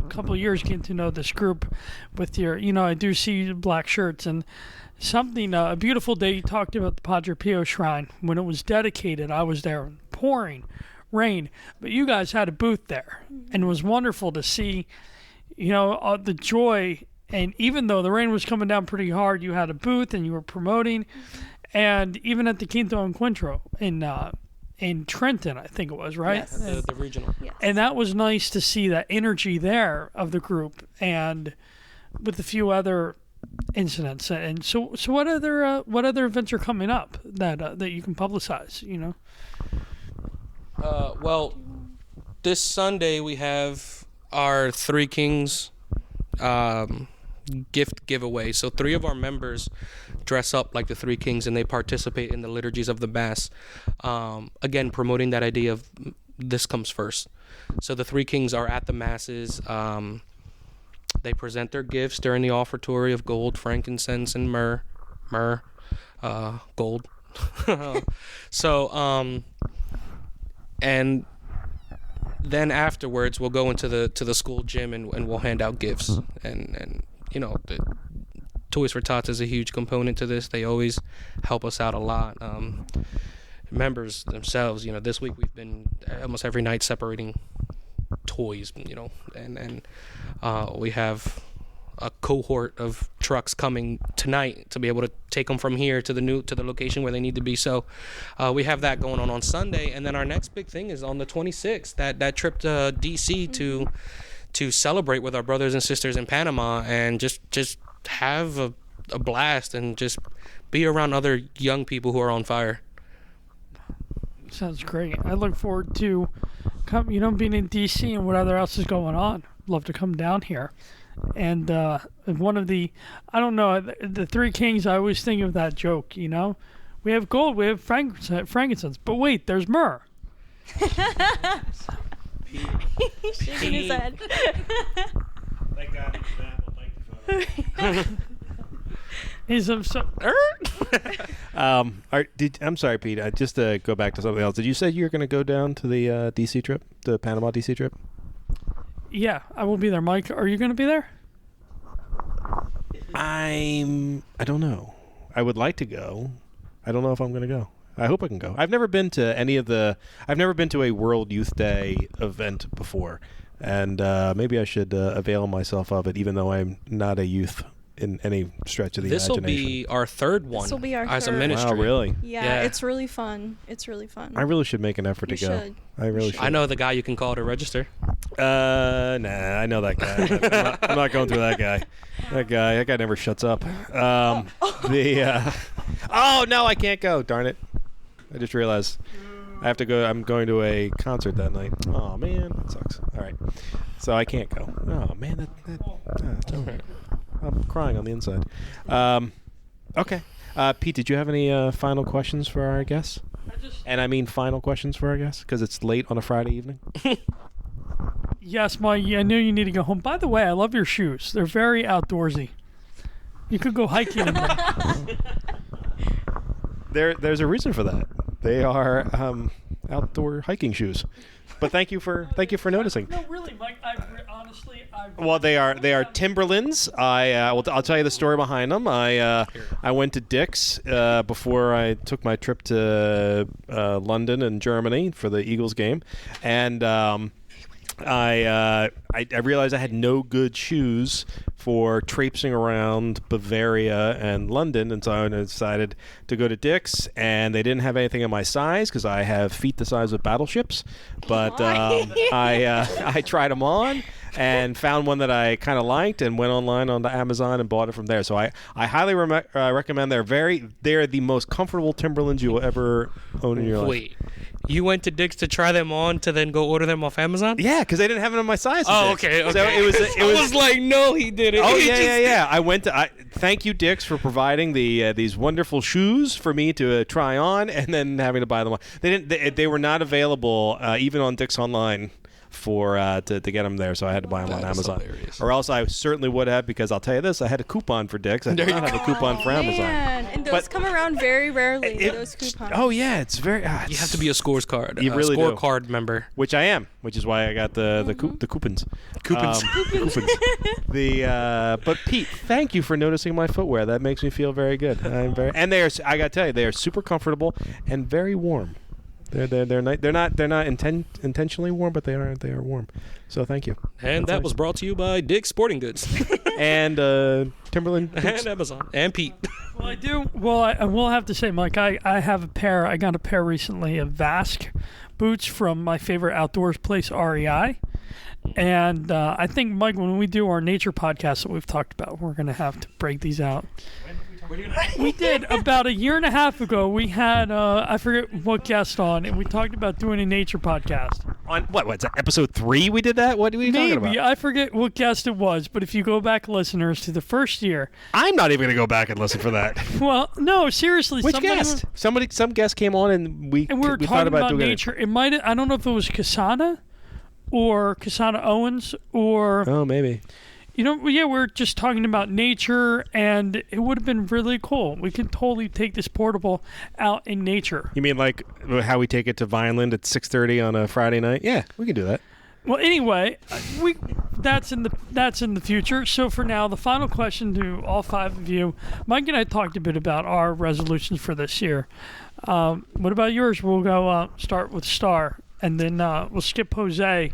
couple of years getting to know this group with your, I do see black shirts, and something, a beautiful day you talked about the Padre Pio shrine. When it was dedicated, I was there, pouring rain, but you guys had a booth there, and it was wonderful to see, the joy. And even though the rain was coming down pretty hard, you had a booth and you were promoting. And even at the Quinto Encuentro in Trenton, I think it was, right? Yes. The regional. Yes. And that was nice to see that energy there of the group, and with a few other incidents. And so what other events are coming up that you can publicize? Well, this Sunday we have our Three Kings gift giveaway. So 3 of our members dress up like the Three Kings, and they participate in the liturgies of the Mass. Again, promoting that idea of this comes first. So the Three Kings are at the Masses. They present their gifts during the offertory of gold, frankincense, and myrrh, gold. So, and then afterwards we'll go into the school gym and we'll hand out gifts, and the Toys for Tots is a huge component to this. They always help us out a lot. Members themselves, this week we've been almost every night separating toys, and we have a cohort of trucks coming tonight to be able to take them from here to the location where they need to be. So we have that going on Sunday, and then our next big thing is on the 26th, that trip to DC to celebrate with our brothers and sisters in Panama, and just have a blast and just be around other young people who are on fire. Sounds great. I look forward to being in DC and whatever else is going on. Love to come down here. And one of the Three Kings, I always think of that joke, we have gold, we have frankincense, but wait, there's myrrh. He's shaking his head. Thank God he's that He's so. I'm sorry, Pete. Just to go back to something else. Did you say you were going to go down to the DC trip, the Panama DC trip? Yeah, I will be there. Mike, are you going to be there? I don't know. I would like to go. I don't know if I'm going to go. I hope I can go. I've never been to I've never been to a World Youth Day event before, and maybe I should avail myself of it, even though I'm not a youth in any stretch of the This will imagination. be our third one. This will be our as third. a ministry. Wow, really? Yeah, it's really fun. It's really fun. I really should make an effort You to go. should. I really should. I know the guy you can call to register. Nah, I know that guy. I'm not going through that guy. That guy never shuts up. Oh no, I can't go. Darn it! I just realized I have to go. I'm going to a concert that night. Oh man, that sucks. All right, so I can't go. Oh man, I'm crying on the inside. Okay, Pete, did you have any final questions for our guests? And I mean final questions for our guests, because it's late on a Friday evening. Yes, Mike, I know you need to go home. By the way, I love your shoes. They're very outdoorsy. You could go hiking in them. There's a reason for that. They are outdoor hiking shoes. But thank you for noticing. No, really, Mike. Honestly, Well, they are Timberlands. I'll tell you the story behind them. I went to Dick's before I took my trip to London and Germany for the Eagles game, and I realized I had no good shoes for traipsing around Bavaria and London, and so I decided to go to Dick's, and they didn't have anything in my size because I have feet the size of battleships. But I tried them on, and found one that I kind of liked and went online on the Amazon and bought it from there. So I highly recommend. They're the most comfortable Timberlands you will ever own in your life. Wait, you went to Dick's to try them on to then go order them off Amazon? Yeah, because they didn't have it in my size. Oh, okay. So it was like, no, he didn't. Oh yeah. I went to. Thank you, Dick's, for providing these wonderful shoes for me to try on, and then having to buy them. They were not available even on Dick's online for to get them there, so I had to buy them on Amazon. Hilarious. Or else I certainly would have, because I'll tell you this: I had a coupon for Dick's. I did not have a coupon for Amazon. Man. And those come around very rarely. Those coupons. Oh yeah, it's very. You have to be a scorecard. You really do. Scorecard member. Which I am, which is why I got the coupons. Coupons. But Pete, thank you for noticing my footwear. That makes me feel very good. And I got to tell you, they are super comfortable and very warm. They're not intentionally warm, but they are warm. So thank you. And that was brought to you by Dick's Sporting Goods and Timberland and Amazon and Pete. Well, I do. Well, I will have to say, Mike, I have a pair. I got a pair recently of Vask boots from my favorite outdoors place, REI. And I think, Mike, when we do our nature podcast that we've talked about, we're going to have to break these out. We did about a year and a half ago. We had I forget what guest on, and we talked about doing a nature podcast. On what's that, episode 3? We did that. What are you talking about? Maybe I forget what guest it was, but if you go back, listeners, to the first year, I'm not even going to go back and listen for that. Well, no, seriously. Which guest? Some guest came on, and we were talking talking about doing nature. It might. I don't know if it was Kasana or Kasana Owens or. Oh, maybe. We're just talking about nature, and it would have been really cool. We could totally take this portable out in nature. You mean like how we take it to Vineland at 6:30 on a Friday night? Yeah, we can do that. Well, anyway, that's in the future. So for now, the final question to all 5 of you. Mike and I talked a bit about our resolutions for this year. What about yours? We'll go start with Star, and then we'll skip Jose.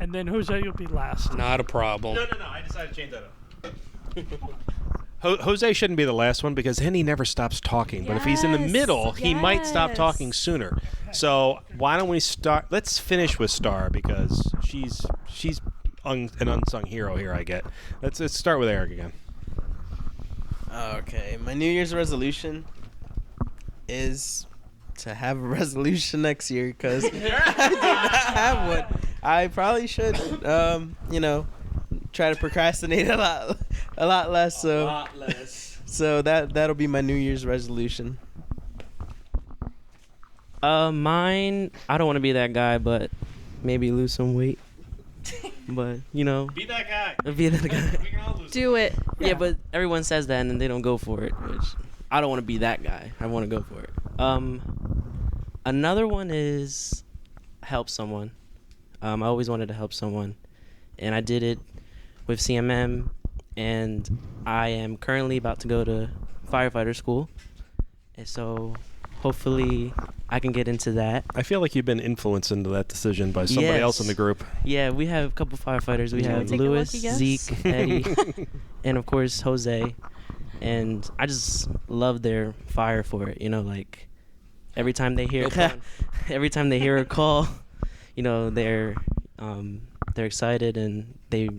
And then, Jose, you'll be last. Not a problem. No. I decided to change that up. Jose shouldn't be the last one, because then he never stops talking. But if he's in the middle, he might stop talking sooner. So why don't we start? Let's finish with Star, because she's an unsung hero here, I get. Let's start with Erik again. Okay. My New Year's resolution is to have a resolution next year, because I do not have one. I probably should, try to procrastinate a lot less. So that'll be my New Year's resolution. Mine, I don't want to be that guy, but maybe lose some weight. But be that guy. Be that guy. We can all lose Do it. Yeah, but everyone says that and then they don't go for it, which I don't want to be that guy. I want to go for it. Another one is help someone. I always wanted to help someone, and I did it with CMM, and I am currently about to go to firefighter school, and so hopefully I can get into that. I feel like you've been influenced into that decision by somebody else in the group. Yeah, we have a couple firefighters. We have Lewis, Zeke, Eddie, and of course Jose, and I just love their fire for it. Like every time they hear a call, they're excited and they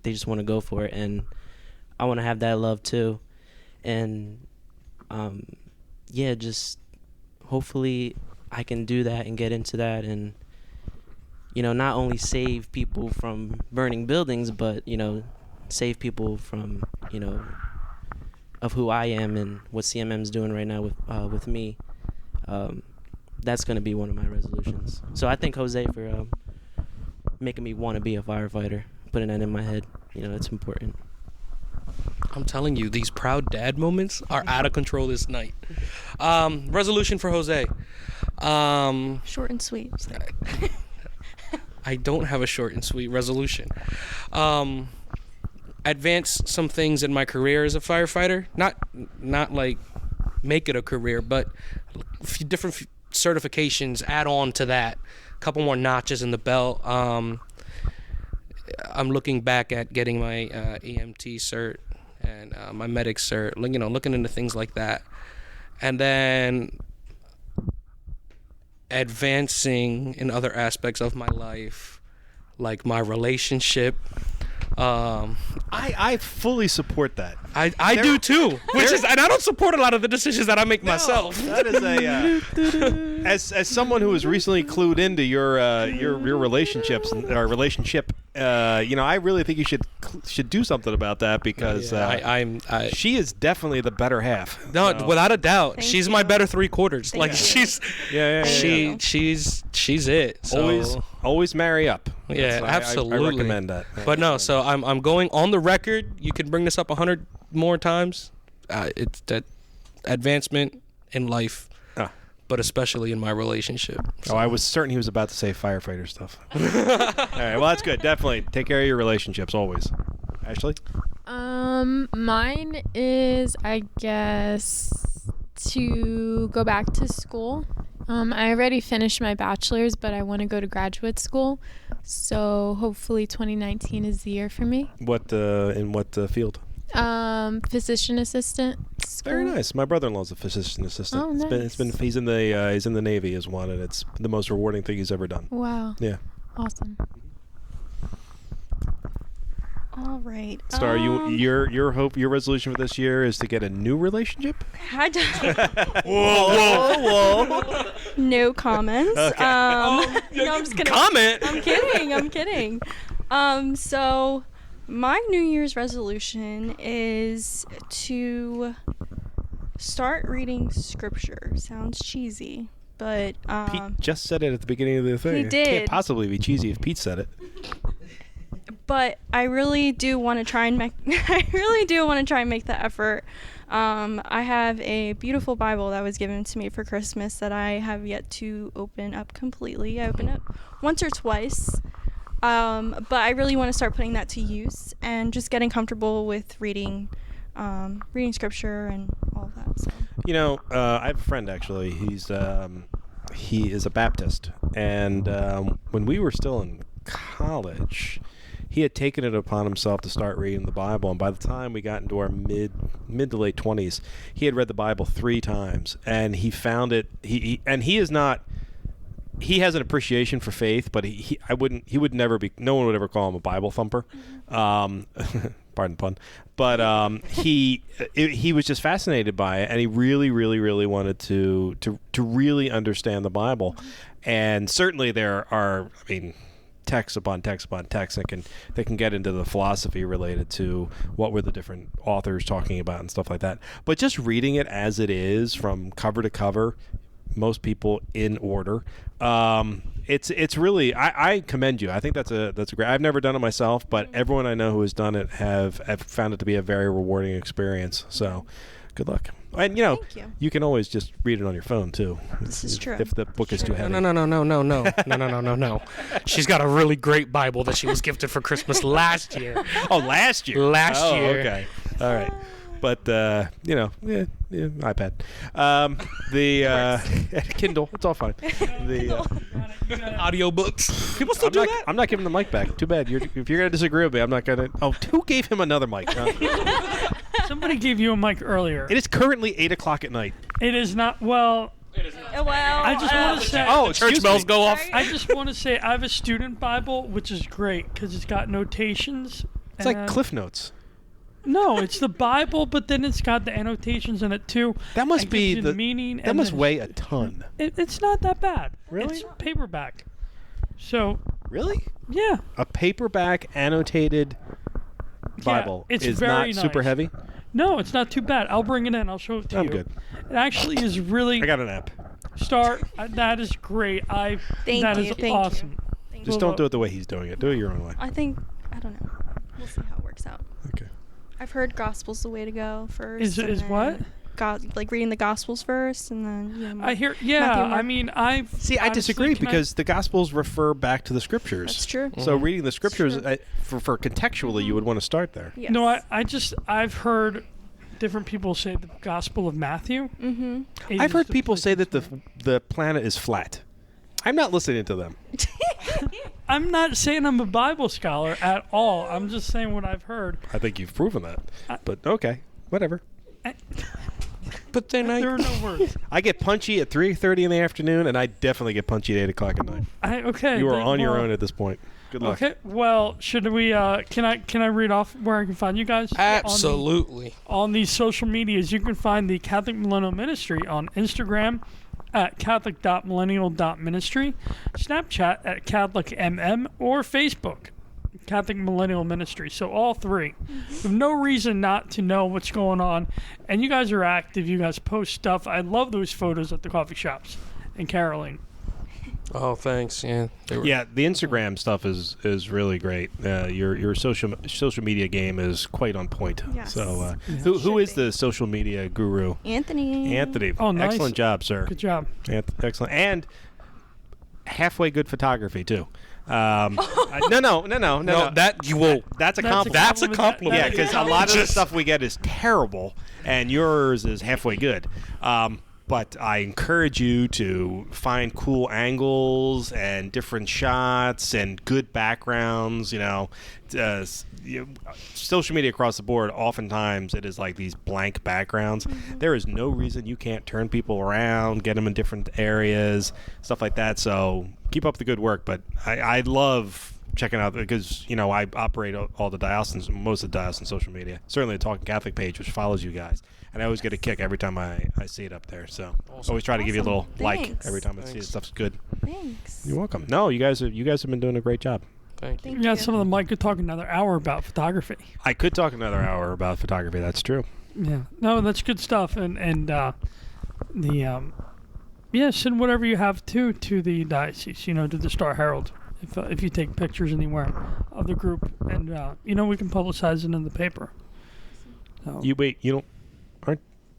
just want to go for it, and I want to have that love too, and just hopefully I can do that and get into that, and not only save people from burning buildings, but save people from of who I am and what CMM's doing right now with me. That's going to be one of my resolutions. So I thank Jose for making me want to be a firefighter, putting that in my head. It's important. I'm telling you, these proud dad moments are out of control this night. Resolution for Jose. Short and sweet. I don't have a short and sweet resolution. Advance some things in my career as a firefighter. Not like make it a career, but a few different certifications add on to that. A couple more notches in the belt. I'm looking back at getting my EMT cert and my medic cert, looking into things like that. And then advancing in other aspects of my life, like my relationship, I fully support that. I do too, and I don't support a lot of the decisions that I make myself. That is a as someone who is recently clued into your relationships or relationship. I really think you should do something about that because she is definitely the better half. No, without a doubt, Thank she's you. my better three-quarters. Thank Like you. she's she's it. So. Always marry up. Yeah, absolutely. I recommend that. But no, so I'm going on the record. You can bring this up 100 more times. It's that advancement in life, but especially in my relationship. Oh, I was certain he was about to say firefighter stuff. All right, well that's good. Definitely take care of your relationships always. Ashley? Mine is, I guess, to go back to school. I already finished my bachelor's, but I want to go to graduate school. So hopefully 2019 is the year for me. In what field? Physician assistant school. Very nice. My brother-in-law's a physician assistant. Oh, nice. He's in the Navy as one, and it's the most rewarding thing he's ever done. Wow. Yeah. Awesome. All right. Star, your resolution for this year is to get a new relationship? I don't, Whoa. no comments. Okay. No, I'm just kidding. Comment. I'm kidding. So my New Year's resolution is to start reading scripture. Sounds cheesy, but Pete just said it at the beginning of the thing. He It did. can't possibly be cheesy if Pete said it. but I really do want to try and make the effort. I have a beautiful Bible that was given to me for Christmas that I have yet to open up completely. I opened it once or twice. But I really want to start putting that to use and just getting comfortable with reading scripture and all of that. So. I have a friend actually. He is a Baptist, and when we were still in college, he had taken it upon himself to start reading the Bible, and by the time we got into our mid to late 20s, he had read the Bible 3 times, and he found it. He has an appreciation for faith, but he would never be. No one would ever call him a Bible thumper. Pardon the pun. But he was just fascinated by it, and he really, really, really wanted to really understand the Bible. And certainly there are, text upon text upon text that can get into the philosophy related to what were the different authors talking about and stuff like that. But just reading it as it is from cover to cover, most people in order. It's really, I commend you. I think that's a great. I've never done it myself, but everyone I know who has done it have found it to be a very rewarding experience. So, good luck. And Thank you. you can always just read it on your phone too. This is true. If the book is too heavy. No. She's got a really great Bible that she was gifted for Christmas last year. Oh, last year. Last year. Okay. All right. But iPad, the Kindle, it's all fine. The Audiobooks. People still do that? I'm not giving the mic back. Too bad. If you're gonna disagree with me, I'm not gonna. Oh, who gave him another mic? Somebody gave you a mic earlier. It is currently 8:00 at night. It is not. Well, Well, I just want to say. Oh, Church bells go off. I just want to say I have a student Bible, which is great because it's got notations. It's like and- Cliff Notes. No, it's the Bible, but then it's got the annotations in it too. That must It be gives you the meaning. That and must then weigh a ton. It's not that bad. Really? It's paperback. So Really? yeah, A paperback annotated Bible it's is very not super nice. heavy. no, it's not too bad. I'll bring it in. I'll show it to I'm you. good. It actually is really. I got an app. That is great. Thank That you, is thank awesome. you. Just don't do it the way he's doing it. Do it your own way. I don't know. We'll see how it works out. Okay. I've heard Gospel's the way to go first. Is and what? then like reading the Gospels first, and then I hear. Yeah, Matthew, Mark. I mean, I disagree because the Gospels refer back to the Scriptures. That's true. So reading the Scriptures, True. for contextually, you would want to start there. Yes. No, I've heard different people say the Gospel of Matthew. Mm-hmm. I've heard people say that the planet is flat. I'm not listening to them. I'm not saying I'm a Bible scholar at all. I'm just saying what I've heard. I think you've proven that. But okay, whatever. But then There are no words. I get punchy at 3:30 in the afternoon, and I definitely get punchy at 8 o'clock at night. Okay. You are then, on your well, own at this point. Good luck. Okay. Well, should we? Can I read off where I can find you guys? Absolutely. On these social medias, you can find the Catholic Millennial Ministry on Instagram at catholic.millennial.ministry, Snapchat at CatholicMM, or Facebook, Catholic Millennial Ministry. So all three. We have no reason not to know what's going on. And you guys are active. You guys post stuff. I love those photos at the coffee shops in Caroline. Oh, thanks. Yeah. Yeah, the Instagram stuff is really great. Your social media game is quite on point. Yes. So, who is the social media guru? Anthony. Oh, nice. Excellent job, sir. Good job. Excellent, and halfway good photography too. No. That you will. That's a That's compliment. That's a compliment. Yeah, because a lot of the stuff we get is terrible, and yours is halfway good. But I encourage you to find cool angles and different shots and good backgrounds. Social media across the board, oftentimes it is like these blank backgrounds. There is no reason you can't turn people around, get them in different areas, stuff like that. So keep up the good work. But I love checking out, because I operate all the diocese, most of the diocese social media. Certainly the Talking Catholic page, which follows you guys, and I always get a kick every time I see it up there. So always try to give you a little like Thanks. every time I see it. Stuff's good. Thanks. You're welcome. No, you guys have been doing a great job. Thank you. Thank Yeah, you. some of them might could talk another hour about photography. I could talk another hour about photography. That's true. Yeah, no, that's good stuff, and send whatever you have to the diocese, to the Star Herald, if you take pictures anywhere of the group, and we can publicize it in the paper. So,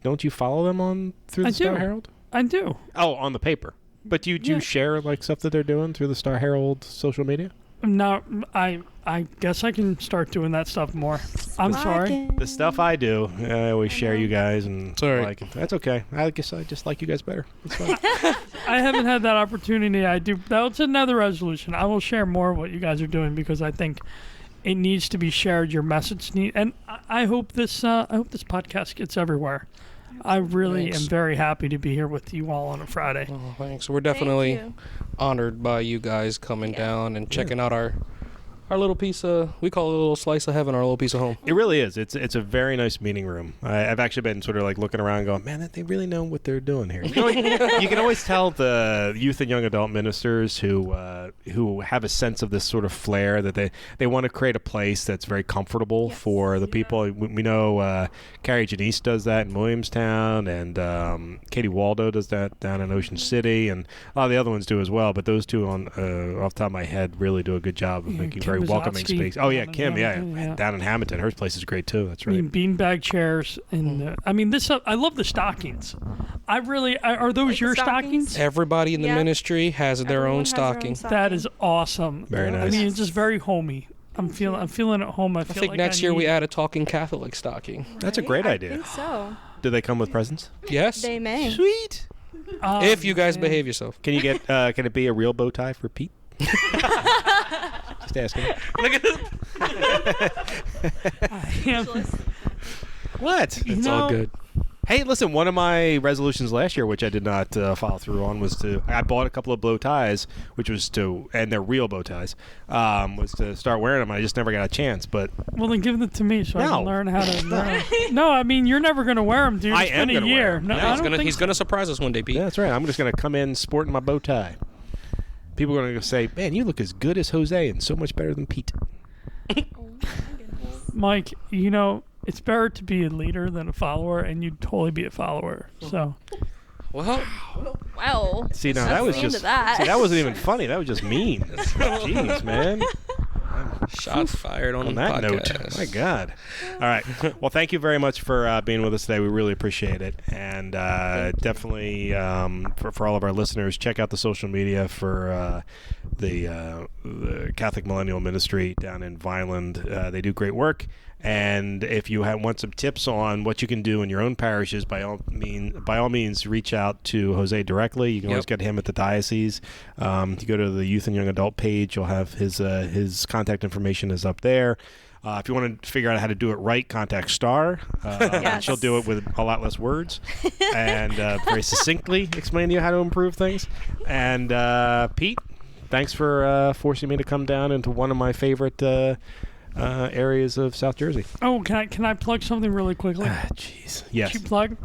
Don't you follow them through the Star Herald? I do. Oh, on the paper. But do you share like stuff that they're doing through the Star Herald social media? No, I guess I can start doing that stuff more. I'm sorry. The stuff I do, I always share you guys, and Sorry. like it. That's okay. I guess I just like you guys better. It's fine. I haven't had that opportunity. I do. That's another resolution. I will share more of what you guys are doing, because I think it needs to be shared. Your message and I hope this podcast gets everywhere. I really am very happy to be here with you all on a Friday. Oh, thanks. We're definitely Thank you. honored by you guys coming down and checking out our little piece of, we call it a little slice of heaven, our little piece of home. It really is. It's a very nice meeting room. I've actually been sort of like looking around and going, man, they really know what they're doing here. You can always tell the youth and young adult ministers who have a sense of this sort of flair, that they want to create a place that's very comfortable for the people. We know Carrie Janice does that in Williamstown, and Katie Waldo does that down in Ocean City, and a lot of the other ones do as well. But those two, off the top of my head, really do a good job of making very welcoming space. Oh yeah, Kim, down in Hamilton, her place is great too. That's right. Beanbag chairs, and this. I love the stockings. Are those Like your the stockings? stockings? Everybody in the Yeah. ministry has their Everyone own has their own stocking. stocking. That is awesome. Very nice. It's just very homey. I'm feeling at home. I I feel think like next year we need- add a Talking Catholic stocking. That's a great I idea. think so. Do they come with presents? Yes, They may. Sweet. if you guys man. behave yourself. Can you get? Can it be a real bow tie for Pete? Just asking. Look at this. What? It's all good. Hey, listen, one of my resolutions last year, which I did not follow through on, was I bought a couple of bow ties, and they're real bow ties, was to start wearing them. I just never got a chance, but Well, then give them to me so I No. can learn how to wear 'em. No, you're never going to wear them, dude. I It's am been a gonna wear year. 'em. No, Yeah, I don't think He's gonna surprise us one day, Pete. yeah, that's right. I'm just going to come in sporting my bow tie. People are going to say, man, you look as good as Jose and so much better than Pete. Mike, it's better to be a leader than a follower, and you'd totally be a follower. So, Well, Well. See, now that's that was the end just of that. See, that wasn't even funny. That was just mean. Jeez, man. shots fired on On the that podcast. note, my God. All right. Well, thank you very much for being with us today. We really appreciate it. And definitely for all of our listeners, check out the social media for the Catholic Millennial Ministry down in Vineland. They do great work. And if you want some tips on what you can do in your own parishes, by all means, reach out to Jose directly. You can always get him at the diocese. If you go to the Youth and Young Adult page, you'll have his contact information is up there. If you want to figure out how to do it right, contact Star. Yes. She'll do it with a lot less words and very succinctly explain to you how to improve things. And Pete, thanks for forcing me to come down into one of my favorite areas of South Jersey. Oh, can I plug something really quickly? Jeez. Yes. Cheap plug.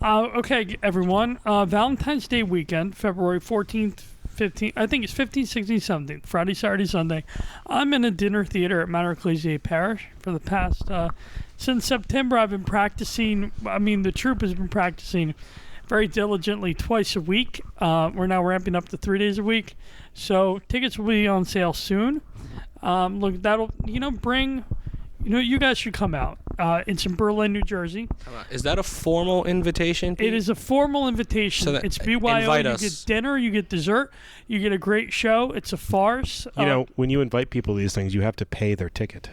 Okay, everyone. Valentine's Day weekend, February 14th, 15th. I think it's 15th, 16th, 17th. Friday, Saturday, Sunday. I'm in a dinner theater at Mount Ecclesiae Parish for the past since September. I've been practicing. I mean, the troupe has been practicing very diligently twice a week. We're now ramping up to 3 days a week. So tickets will be on sale soon. Look, that'll bring. You guys should come out. It's in Berlin, New Jersey. Is that a formal invitation, Pete? It is a formal invitation. So It's BYO. invite You us. get dinner, you get dessert, you get a great show. It's a farce. When you invite people to these things, you have to pay their ticket.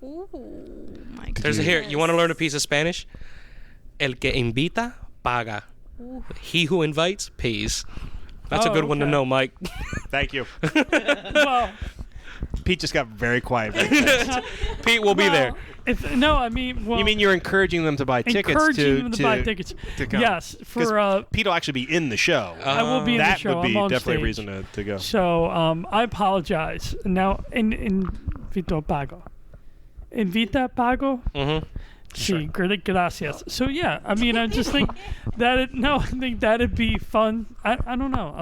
Ooh, my goodness. There's here. You want to learn a piece of Spanish? El que invita paga. He who invites pays. That's a good one to okay. know, Mike. Thank you. Well, Pete just got very quiet. Pete will be there. You mean you're encouraging them to buy tickets? Encouraging them to buy tickets. To come. Yes, 'Cause Pete will actually be in the show. I will be in the that show. would be I'm on definitely a stage. reason to go. So I apologize. Now, invito pago. Invita pago? Mm-hmm. Sí, gracias. So yeah, I mean, I just think I think that'd be fun. I don't know.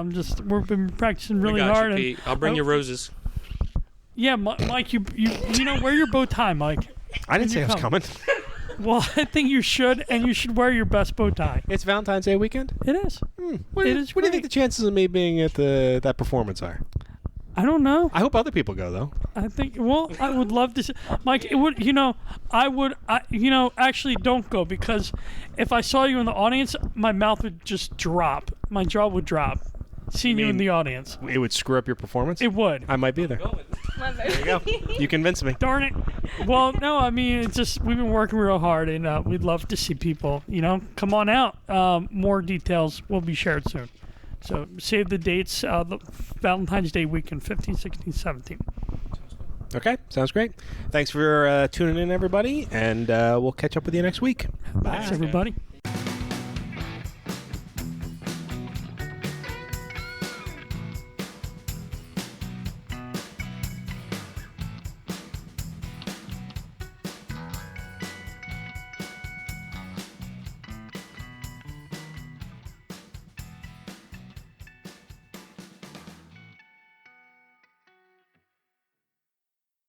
We've been practicing really we got hard. You, Pete. I'll bring you roses. Yeah, Mike, you wear your bow tie, Mike. I didn't say I was coming. Well, I think you should, and you should wear your best bow tie. It's Valentine's Day weekend? It is. What do you think the chances of me being at that performance are? I don't know. I hope other people go, though. I think, I would love to see. Mike, it would, actually don't go, because if I saw you in the audience, my mouth would just drop. My jaw would drop. Seeing you in the audience. It would screw up your performance? It would. I might be there. There you go. You convinced me. Darn it. Well, no, I mean, it's just, we've been working real hard, and we'd love to see people, come on out. More details will be shared soon. So save the dates, the Valentine's Day weekend, 15, 16, 17. Okay, sounds great. Thanks for tuning in, everybody, and we'll catch up with you next week. Thanks, everybody.